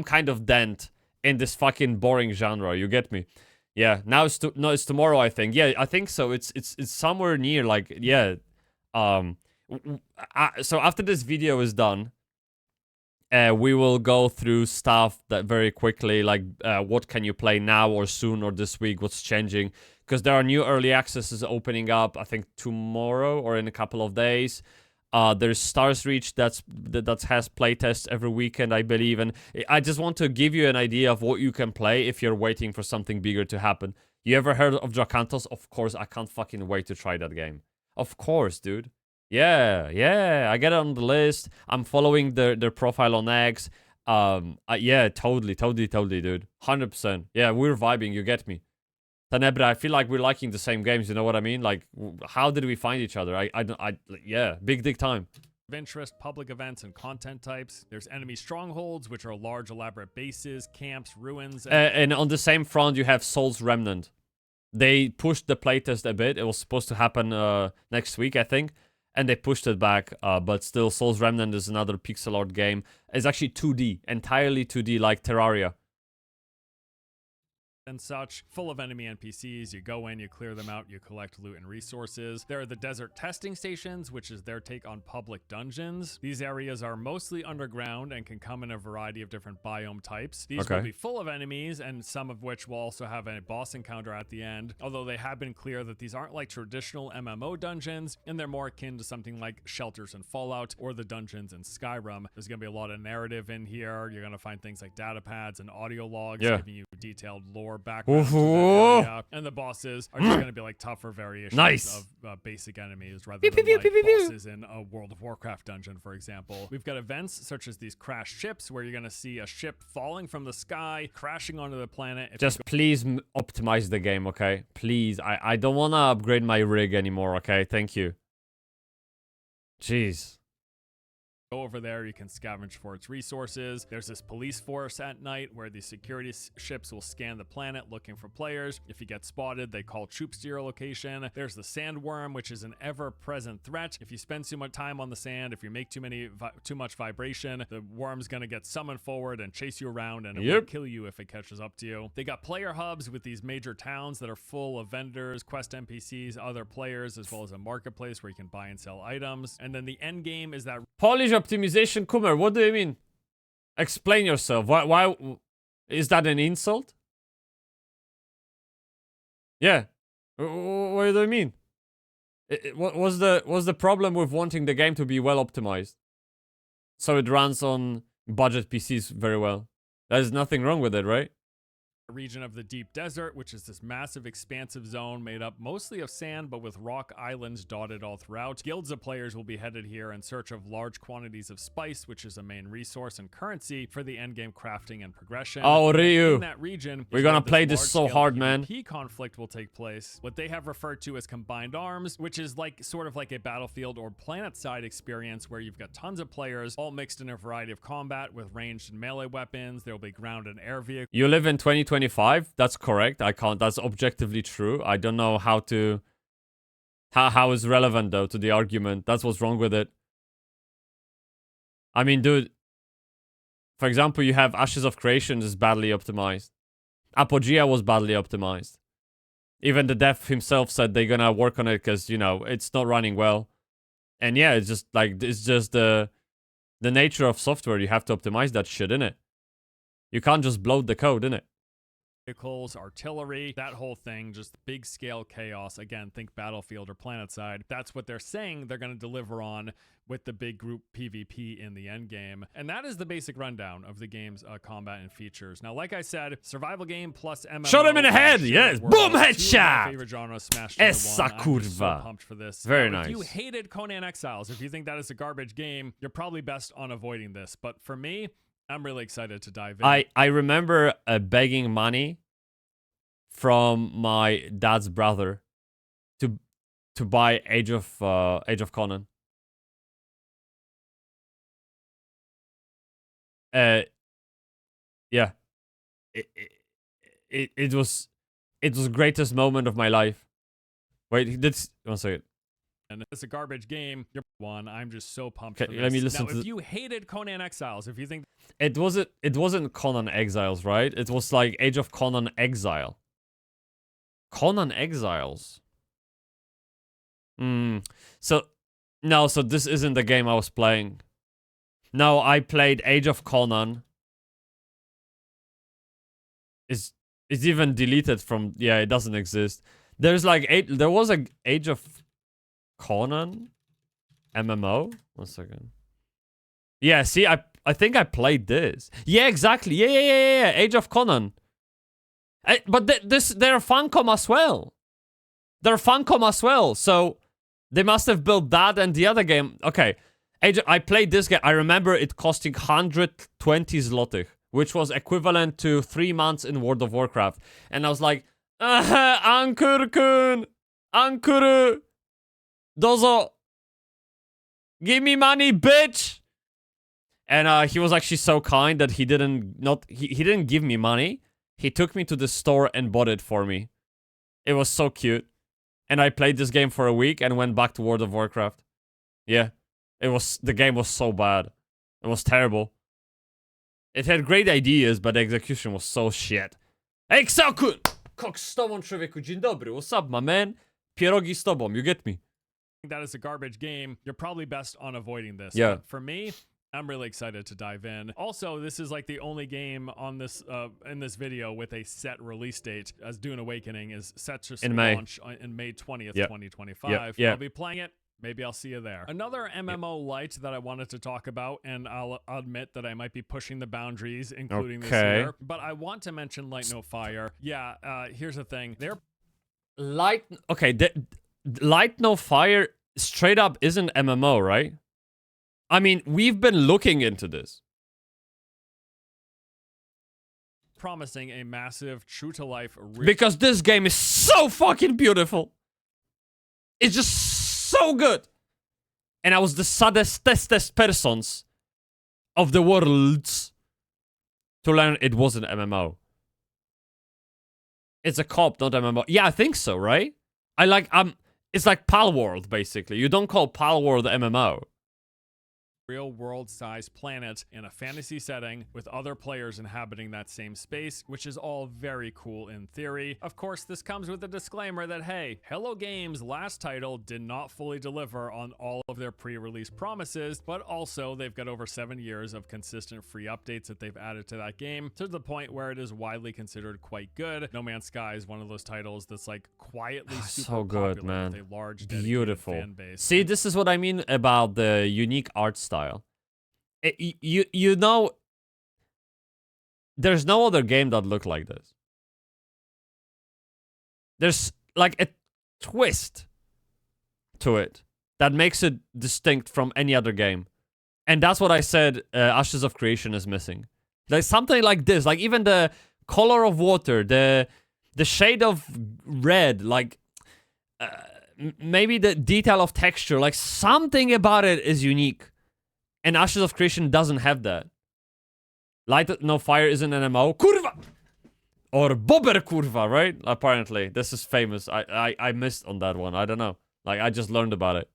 kind of dent in this fucking boring genre. You get me? Yeah. Now it's tomorrow, I think. Yeah, I think so. It's somewhere near like so after this video is done, we will go through stuff that very quickly, like what can you play now or soon or this week, what's changing, because there are new early accesses opening up, I think tomorrow or in a couple of days. There's Stars Reach that has playtests every weekend, I believe, and I just want to give you an idea of what you can play if you're waiting for something bigger to happen. You ever heard of Drakantos? Of course, I can't fucking wait to try that game. Of course, dude. Yeah, I get it on the list. I'm following their profile on X. Yeah, totally, dude. 100%. Yeah, we're vibing, you get me. Tenebra, I feel like we're liking the same games, you know what I mean? Like, how did we find each other? Yeah, big dig time. Of interest, public events, and content types. There's enemy strongholds, which are large, elaborate bases, camps, ruins. And on the same front, you have Soul's Remnant. They pushed the playtest a bit. It was supposed to happen next week, I think. And they pushed it back, but still, Soul's Remnant is another pixel art game. It's actually 2D, entirely 2D, like Terraria. And such, full of enemy NPCs. You go in, you clear them out, you collect loot and resources. There are the desert testing stations, which is their take on public dungeons. These areas are mostly underground and can come in a variety of different biome types. These will be full of enemies, and some of which will also have a boss encounter at the end, although they have been clear that these aren't like traditional MMO dungeons, and they're more akin to something like shelters in Fallout or the dungeons in Skyrim. There's going to be a lot of narrative in here. You're going to find things like data pads and audio logs giving you detailed lore background, and the bosses are just going to be like tougher variations of basic enemies rather than like bosses in a World of Warcraft dungeon, for example. We've got events such as these crash ships where you're going to see a ship falling from the sky, crashing onto the planet. Just please optimize the game, okay? Please, I don't want to upgrade my rig anymore, okay? Thank you. Jeez. Go over there, you can scavenge for its resources. There's this police force at night where the security ships will scan the planet looking for players. If you get spotted, they call troops to your location. There's the sandworm, which is an ever-present threat. If you spend too much time on the sand, if you make too much vibration, the worm's gonna get summoned forward and chase you around, and it will kill you if it catches up to you. They got player hubs with these major towns that are full of vendors, quest NPCs, other players, as well as a marketplace where you can buy and sell items. And then the end game is that Polish optimization, Kummer, what do you mean? Explain yourself. Why is that an insult? Yeah. What do you mean? What was the problem with wanting the game to be well optimized? So it runs on budget PCs very well. There's nothing wrong with it, right? region of the deep desert, which is this massive expansive zone made up mostly of sand but with rock islands dotted all throughout. Guilds of players will be headed here in search of large quantities of spice, which is a main resource and currency for the endgame crafting and progression. Oh, Ryu, in that region, we're gonna play this so hard, man. PvP conflict will take place. What they have referred to as combined arms, which is like sort of like a battlefield or planet side experience where you've got tons of players all mixed in a variety of combat with ranged and melee weapons. There will be ground and air vehicles. You live in 2025? That's correct. I can't. That's objectively true. I don't know how to. How is relevant though to the argument? That's what's wrong with it. I mean, dude. For example, you have Ashes of Creation is badly optimized. Apogea was badly optimized. Even the dev himself said they're gonna work on it because, you know, it's not running well. And yeah, it's just like, it's just the nature of software. You have to optimize that shit, innit? You can't just bloat the code, innit? Vehicles, artillery, that whole thing, just big scale chaos. Again, think Battlefield or PlanetSide. That's what they're saying they're going to deliver on with the big group PvP in the end game. And that is the basic rundown of the game's combat and features. Now, like I said, survival game plus MMO. Shot him in the head! Yes! Boom! Headshot! Favorite genre smashed into one. I'm just so pumped for this. Very now, nice. If you hated Conan Exiles, if you think that is a garbage game, you're probably best on avoiding this. But for me, I'm really excited to dive in. I remember begging money from my dad's brother to buy Age of Conan. Yeah, it was the greatest moment of my life. Wait, that's 1 second. And it's a garbage game. You're one. I'm just so pumped. Okay, let me listen. Now, if you hated Conan Exiles, if you think it wasn't Conan Exiles, right? It was like Age of Conan Exile. Conan Exiles. So this isn't the game I was playing. No, I played Age of Conan. It's even deleted from, yeah, it doesn't exist. There's like there was a Age of Conan MMO. 1 second. Yeah, see, I think I played this. Yeah, exactly. Yeah. Age of Conan. But they're Funcom as well. They're Funcom as well. So they must have built that and the other game. Okay, I played this game. I remember it costing 120 zlotych, which was equivalent to 3 months in World of Warcraft. And I was like, Ankur-kun, Ankuru, dozo, give me money, bitch. And he was actually so kind that he didn't give me money. He took me to the store and bought it for me. It was so cute. And I played this game for a week and went back to World of Warcraft. Yeah. The game was so bad. It was terrible. It had great ideas, but the execution was so shit. Ej, Ksakun! Kok z tobą, człowieku, dzień dobry. What's up, my man? Pierogi z tobą, you get me? That is a garbage game. You're probably best on avoiding this. Yeah. But for me, I'm really excited to dive in. Also, this is like the only game on this in this video with a set release date, as Dune Awakening is set to launch in May 20th, 2025. Yeah. I'll be playing it. Maybe I'll see you there. Another MMO light that I wanted to talk about, and I'll admit that I might be pushing the boundaries, including this year, but I want to mention Light No Fire. Yeah, here's the thing. Light No Fire straight up isn't MMO, right? I mean, we've been looking into this. Promising a massive, true-to-life... Because this game is so fucking beautiful. It's just so good. And I was the saddest persons of the worlds to learn it wasn't MMO. It's a co-op, not MMO. Yeah, I think so, right? It's like Pal World, basically. You don't call Pal World MMO. Real world sized planet in a fantasy setting with other players inhabiting that same space, which is all very cool in theory. Of course, this comes with a disclaimer that, hey, Hello Games' last title did not fully deliver on all of their pre-release promises, but also they've got over 7 years of consistent free updates that they've added to that game to the point where it is widely considered quite good. No Man's Sky is one of those titles that's like quietly super so good, popular man. with a large Beautiful fan base. See, this is what I mean about the unique art style. You know, there's no other game that look like this. There's like a twist to it that makes it distinct from any other game. And that's what I said Ashes of Creation is missing. Like something like this, like even the color of water, the shade of red, like maybe the detail of texture, like something about it is unique. And Ashes of Creation doesn't have that. Light No Fire isn't an MMO. Kurva! Or Bobber Kurva, right? Apparently. This is famous. I missed on that one. I don't know. Like, I just learned about it.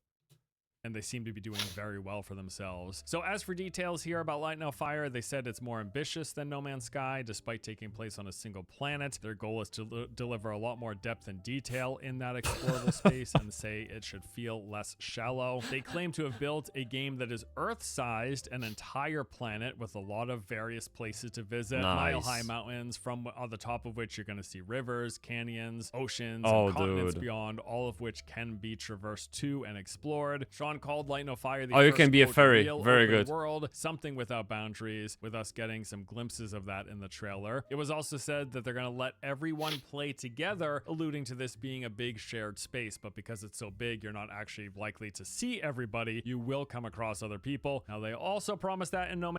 And they seem to be doing very well for themselves. So as for details here about Light No Fire, they said it's more ambitious than No Man's Sky, despite taking place on a single planet. Their goal is to deliver a lot more depth and detail in that explorable space, and say it should feel less shallow. They claim to have built a game that is Earth-sized, an entire planet with a lot of various places to visit. Nice. Mile-high mountains, from on the top of which you're going to see rivers, canyons, oceans, Oh, and continents dude. beyond, all of which can be traversed to and explored. Sean called Light No Fire the You first, can be a quote, furry. real Very open good. world, something without boundaries, with us getting some glimpses of that in the trailer. It was also said that they're going to let everyone play together, alluding to this being a big shared space, but because it's so big, you're not actually likely to see everybody. You will come across other people. Now, they also promised that in No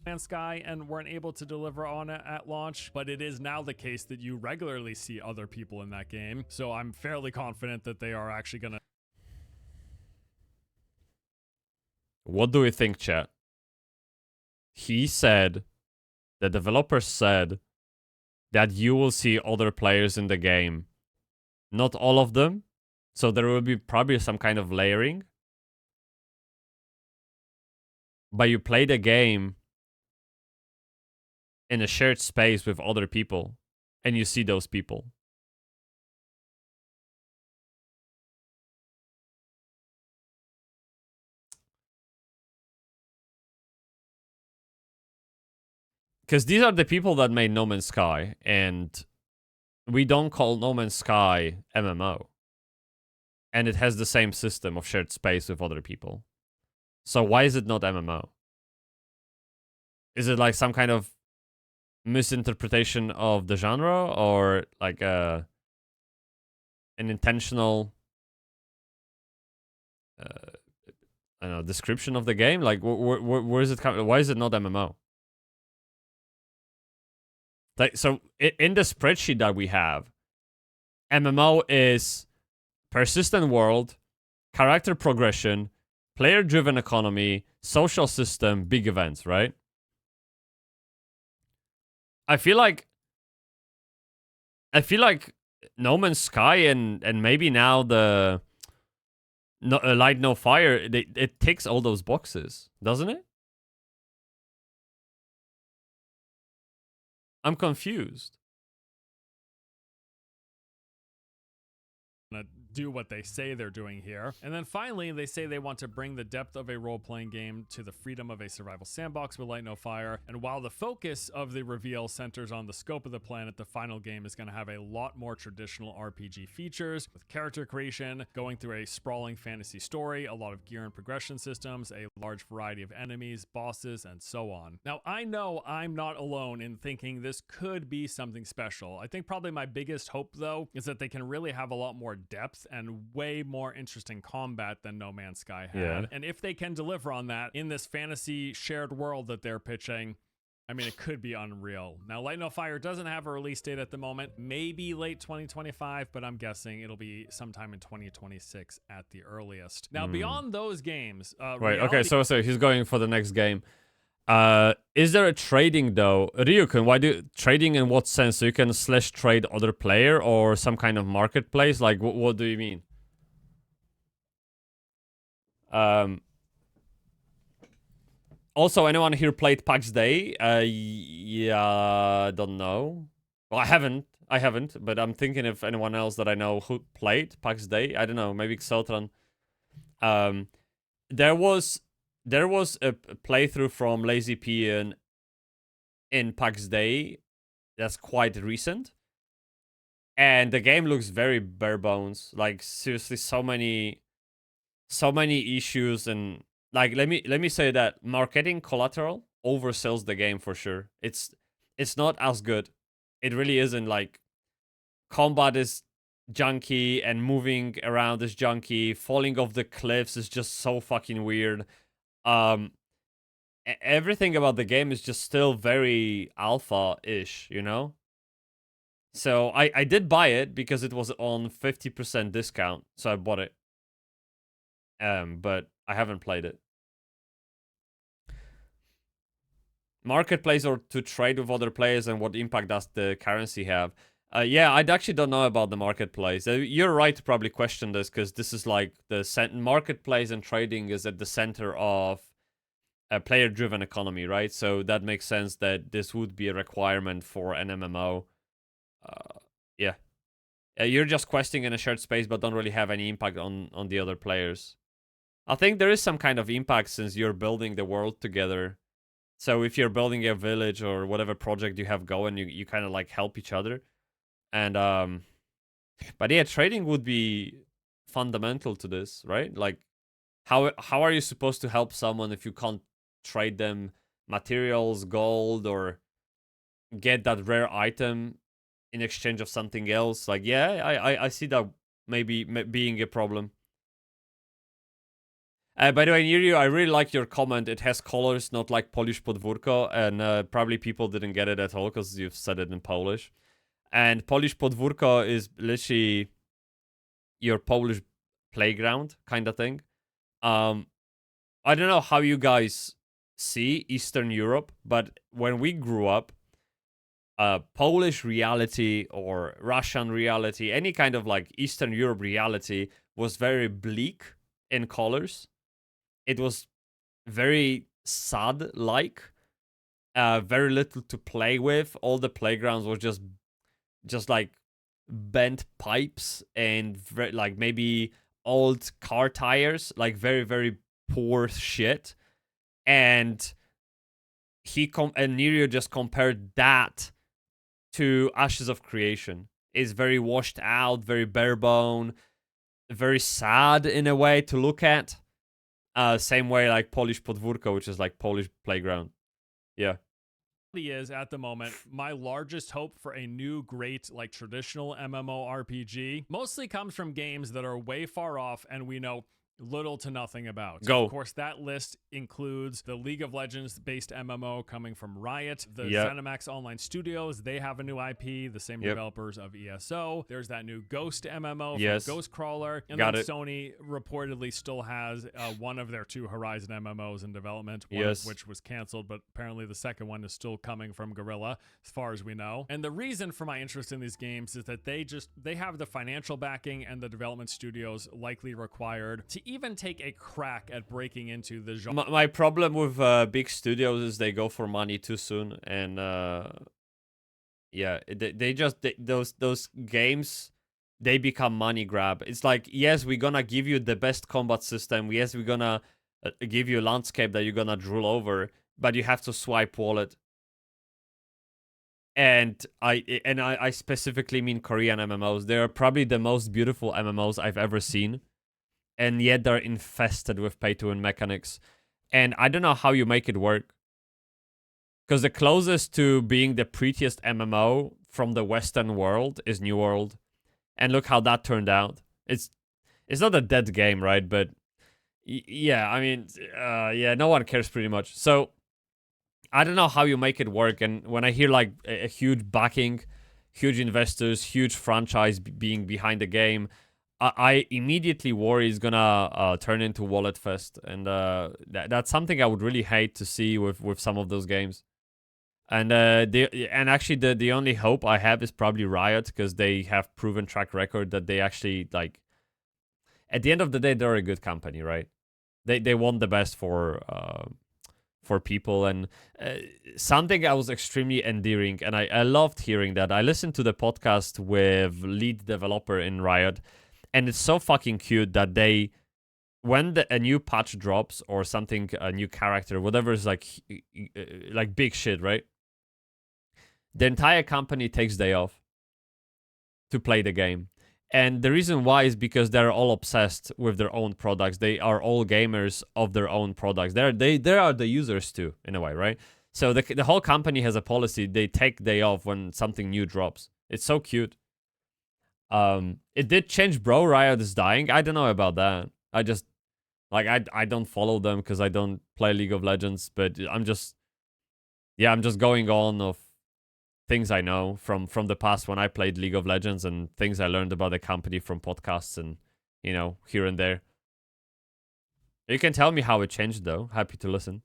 Man's Sky and weren't able to deliver on it at launch, but it is now the case that you regularly see other people in that game, so I'm fairly confident that they are actually going to. What do we think, chat? He said, the developer said, that you will see other players in the game. Not all of them. So there will be probably some kind of layering. But you play the game in a shared space with other people. And you see those people. Because these are the people that made No Man's Sky, and we don't call No Man's Sky MMO. And it has the same system of shared space with other people. So why is it not MMO? Is it like some kind of misinterpretation of the genre, or like an intentional I don't know, description of the game? Like where is it coming? Why is it not MMO? Like, so in the spreadsheet that we have, MMO is persistent world, character progression, player-driven economy, social system, big events, right? I feel like No Man's Sky and maybe now the Light No Fire, it ticks all those boxes, doesn't it? I'm confused. Do what they say they're doing here. And then finally, they say they want to bring the depth of a role-playing game to the freedom of a survival sandbox with Light No Fire. And while the focus of the reveal centers on the scope of the planet, the final game is going to have a lot more traditional RPG features, with character creation, going through a sprawling fantasy story, a lot of gear and progression systems, a large variety of enemies, bosses, and so on. Now, I know I'm not alone in thinking this could be something special. I think probably my biggest hope, though, is that they can really have a lot more depth and way more interesting combat than No Man's Sky had. Yeah. And if they can deliver on that in this fantasy shared world that they're pitching, I mean, it could be unreal. Now, Light No Fire doesn't have a release date at the moment. Maybe late 2025, but I'm guessing it'll be sometime in 2026 at the earliest. Now, beyond those games, Right, okay, so he's going for the next game. Is there a trading though? Ryukun, why do trading in what sense? So you can slash trade other player or some kind of marketplace? Like, what do you mean? Also, anyone here played PAX Day? Yeah, don't know. Well, I haven't, but I'm thinking if anyone else that I know who played PAX Day. I don't know, maybe Xeltran. There was a playthrough from Lazy Peon in PAX Day that's quite recent. And the game looks very bare bones. Like, seriously, so many issues, and like let me say that marketing collateral oversells the game for sure. It's not as good. It really isn't. Like, combat is junky and moving around is junky. Falling off the cliffs is just so fucking weird. Everything about the game is just still very alpha-ish, you know? So I did buy it because it was on 50% discount, so I bought it. But I haven't played it. Marketplace or to trade with other players, and what impact does the currency have? Yeah, I actually don't know about the marketplace. You're right to probably question this, because this is like the marketplace, and trading is at the center of a player-driven economy, right? So that makes sense that this would be a requirement for an MMO. Yeah. You're just questing in a shared space, but don't really have any impact on the other players. I think there is some kind of impact since you're building the world together. So if you're building a village or whatever project you have going, you kind of like help each other. And but yeah, trading would be fundamental to this, right? Like, how are you supposed to help someone if you can't trade them materials, gold, or get that rare item in exchange of something else? Like, yeah, I see that maybe being a problem. By the way, Niryu, I really like your comment. It has colors, not like Polish podwórko, and probably people didn't get it at all because you've said it in Polish. And Polish podwórko is literally your Polish playground kind of thing. I don't know how you guys see Eastern Europe, but when we grew up, Polish reality or Russian reality, any kind of like Eastern Europe reality was very bleak in colors. It was very sad-like. Very little to play with. All the playgrounds were just like bent pipes and like maybe old car tires, like very, very poor shit. And Nero just compared that to Ashes of Creation. It's very washed out, very bare bone, very sad in a way to look at. Same way like Polish podwórko, which is like Polish playground. Yeah. Is at the moment my largest hope for a new great like traditional MMORPG mostly comes from games that are way far off and we know little to nothing about. Go. Of course, that list includes the League of Legends based MMO coming from Riot, the ZeniMax Online Studios. They have a new IP, the same developers of ESO. There's that new Ghost MMO from Ghostcrawler. And then Sony reportedly still has one of their 2 Horizon MMOs in development, one of which was canceled, but apparently the second one is still coming from Guerrilla, as far as we know. And the reason for my interest in these games is that they have the financial backing and the development studios likely required to even take a crack at breaking into the genre. My problem with big studios is they go for money too soon, and yeah, those games, they become money grab. It's like, yes, we're gonna give you the best combat system. Yes, we're gonna give you a landscape that you're gonna drool over, but you have to swipe wallet. And I specifically mean Korean MMOs. They are probably the most beautiful MMOs I've ever seen. And yet they're infested with pay-to-win mechanics. And I don't know how you make it work. Because the closest to being the prettiest MMO from the Western world is New World. And look how that turned out. It's not a dead game, right? But yeah, I mean, yeah, no one cares pretty much. So I don't know how you make it work. And when I hear like a huge backing, huge investors, huge franchise being behind the game, I immediately worry it's gonna turn into wallet fest, and that's something I would really hate to see with some of those games. And actually the only hope I have is probably Riot, because they have proven track record that they actually, like, at the end of the day, they're a good company, right? They want the best for people, and something I was extremely endearing, and I loved hearing that. I listened to the podcast with lead developer in Riot, and it's so fucking cute that they, when a new patch drops or something, a new character, whatever is like big shit, right? The entire company takes day off to play the game. And the reason why is because they're all obsessed with their own products. They are all gamers of their own products. They are the users too, in a way, right? So the whole company has a policy. They take day off when something new drops. It's so cute. It did change, bro. Riot is dying. I don't know about that. I just, like, I don't follow them because I don't play League of Legends. But I'm just going on of things I know from the past when I played League of Legends, and things I learned about the company from podcasts and, here and there. You can tell me how it changed, though. Happy to listen.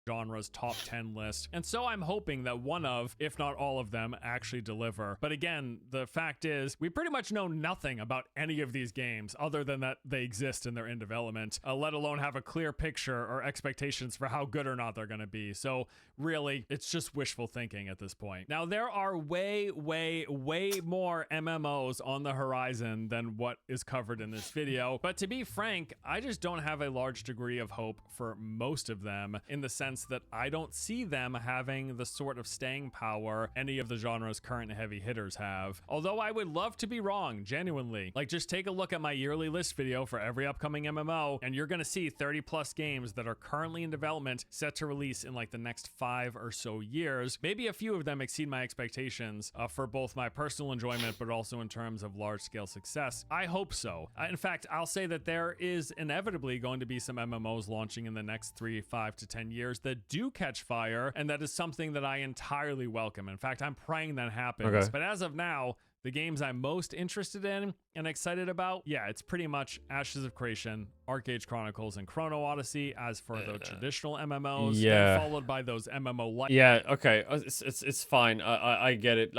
Genre's top 10 list. And so I'm hoping that one of, if not all of them, actually deliver. But again, the fact is, we pretty much know nothing about any of these games other than that they exist and they're in development, let alone have a clear picture or expectations for how good or not they're going to be. So really, it's just wishful thinking at this point. Now, there are way, way, way more MMOs on the horizon than what is covered in this video. But to be frank, I just don't have a large degree of hope for most of them, in the sense that I don't see them having the sort of staying power any of the genre's current heavy hitters have. Although I would love to be wrong, genuinely. Like, just take a look at my yearly list video for every upcoming MMO, and you're gonna see 30 plus games that are currently in development set to release in like the next 5 or so years. Maybe a few of them exceed my expectations for both my personal enjoyment, but also in terms of large scale success. I hope so. In fact, I'll say that there is inevitably going to be some MMOs launching in the next 3, 5 to 10 years that do catch fire, and that is something that I entirely welcome. In fact, I'm praying that happens. Okay. But as of now, the games I'm most interested in and excited about, yeah, it's pretty much Ashes of Creation, Arcade Chronicles, and Chrono Odyssey as for the traditional MMOs, yeah, followed by those MMO like. Yeah, okay, it's fine. I get it.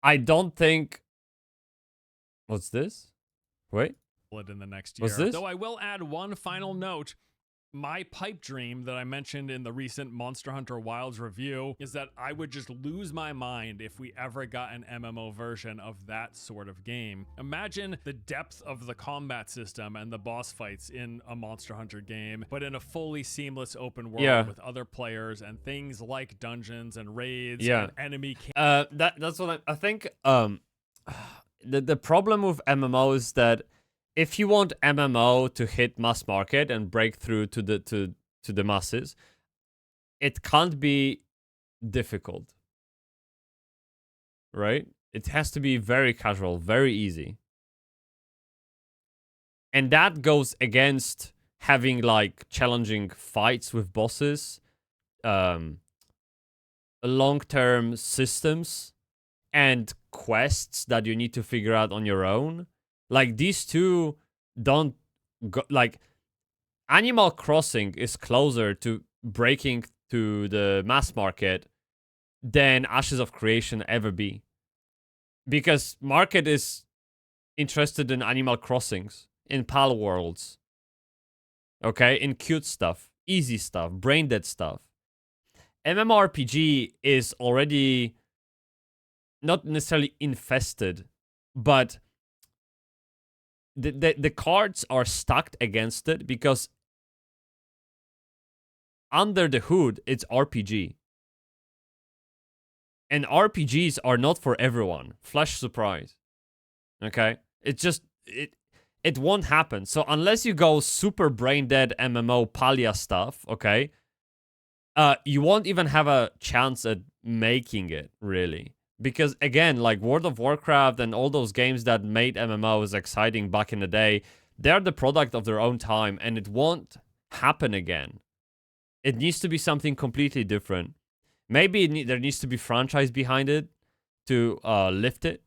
I don't think. What's this? Wait. In the next year. What's this? Though I will add one final note. My pipe dream that I mentioned in the recent Monster Hunter Wilds review is that I would just lose my mind if we ever got an MMO version of that sort of game. Imagine the depth of the combat system and the boss fights in a Monster Hunter game, but in a fully seamless open world with other players and things like dungeons and raids and enemy that's what I think. The problem with MMO is that if you want MMO to hit mass market and break through to the masses, it can't be difficult, right? It has to be very casual, very easy. And that goes against having like challenging fights with bosses, long-term systems, and quests that you need to figure out on your own. Like, these two don't go, like, Animal Crossing is closer to breaking to the mass market than Ashes of Creation ever be. Because market is interested in Animal Crossings, in Pal Worlds, okay, in cute stuff, easy stuff, brain dead stuff. MMORPG is already not necessarily infested, but the cards are stacked against it because under the hood, it's RPG. And RPGs are not for everyone. Flash surprise. Okay? It just, it won't happen. So unless you go super brain dead MMO Palia stuff, okay, you won't even have a chance at making it, really. Because again, like World of Warcraft and all those games that made MMOs exciting back in the day, they're the product of their own time, and it won't happen again. it needs to be something completely different. Maybe there needs to be franchise behind it to lift it,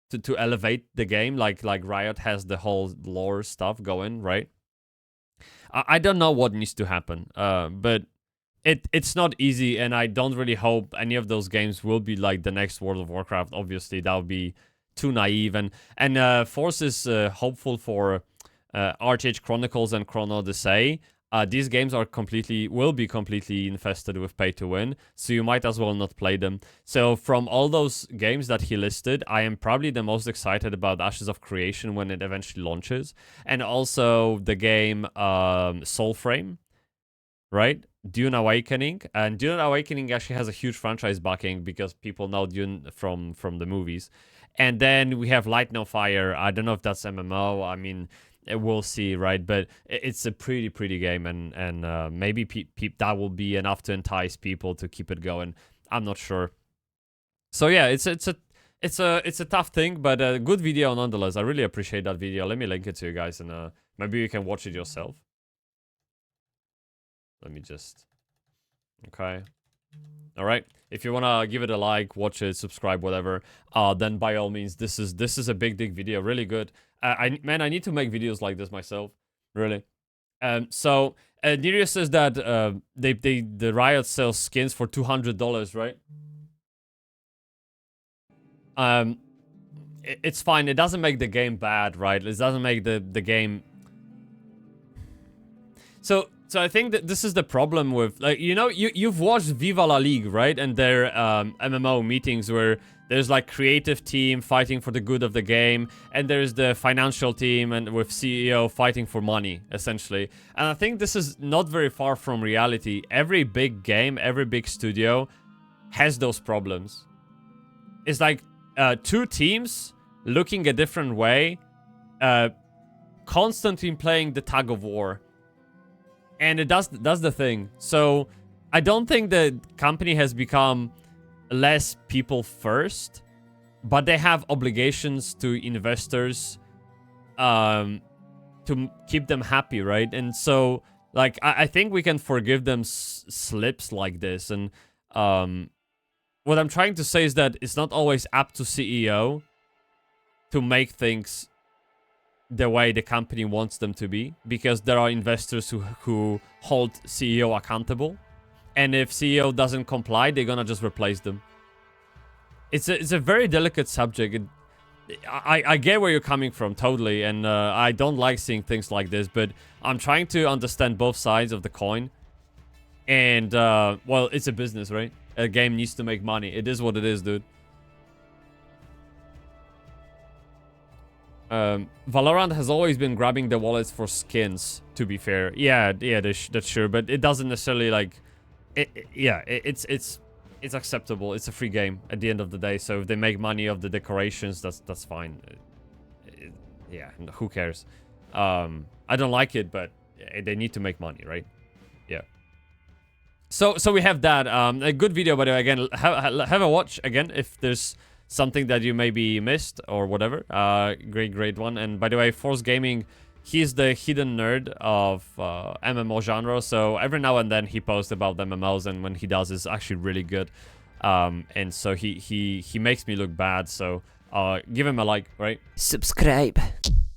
to elevate the game, like Riot has the whole lore stuff going, right? I don't know what needs to happen, but it's not easy, and I don't really hope any of those games will be like the next World of Warcraft. Obviously, that would be too naive, and Force is hopeful for RTH Chronicles and Chrono Odyssey. These games will be completely infested with pay to win, so you might as well not play them. So from all those games that he listed, I am probably the most excited about Ashes of Creation when it eventually launches, and also the game Soulframe, right? Dune Awakening, and Dune Awakening actually has a huge franchise backing because people know Dune from the movies. And then we have Light No Fire. I don't know if that's MMO. I mean, we'll see, right? But it's a pretty game, and maybe that will be enough to entice people to keep it going. I'm not sure. So yeah, it's a tough thing, but a good video nonetheless. I really appreciate that video. Let me link it to you guys, and maybe you can watch it yourself. Let me just... Okay. Alright. If you wanna give it a like, watch it, subscribe, whatever, then by all means, this is a big video. Really good. Man, I need to make videos like this myself. Really. So, Nereus says that the Riot sells skins for $200, right? It's fine. It doesn't make the game bad, right? It doesn't make the game... So I think that this is the problem with, like, you know, you've watched Viva La Ligue, right? And their MMO meetings where there's like creative team fighting for the good of the game, and there's the financial team and with CEO fighting for money, essentially. And I think this is not very far from reality. Every big game, every big studio has those problems. It's like two teams looking a different way, constantly playing the tug of war. And it does the thing. So I don't think the company has become less people first, but they have obligations to investors to keep them happy, right? And so, like, I think we can forgive them slips like this. And what I'm trying to say is that it's not always up to CEO to make things the way the company wants them to be, because there are investors who hold CEO accountable, and if CEO doesn't comply, they're gonna just replace them. It's a very delicate subject. I get where you're coming from, totally, and I don't like seeing things like this, but I'm trying to understand both sides of the coin. And well, it's a business, right? A game needs to make money. It is what it is, dude. Valorant has always been grabbing the wallets for skins, to be fair. Yeah, that's sure, but it doesn't necessarily, like... It's acceptable. It's a free game at the end of the day, so if they make money off the decorations, that's fine. Yeah, who cares? I don't like it, but they need to make money, right? Yeah. So we have that. A good video, by the way. Again, have a watch again if there's something that you maybe missed or whatever. Great one. And by the way, Force Gaming, he's the hidden nerd of MMO genre, so every now and then he posts about the MMOs, and when he does, it's actually really good. And so he makes me look bad, so give him a like, right? Subscribe.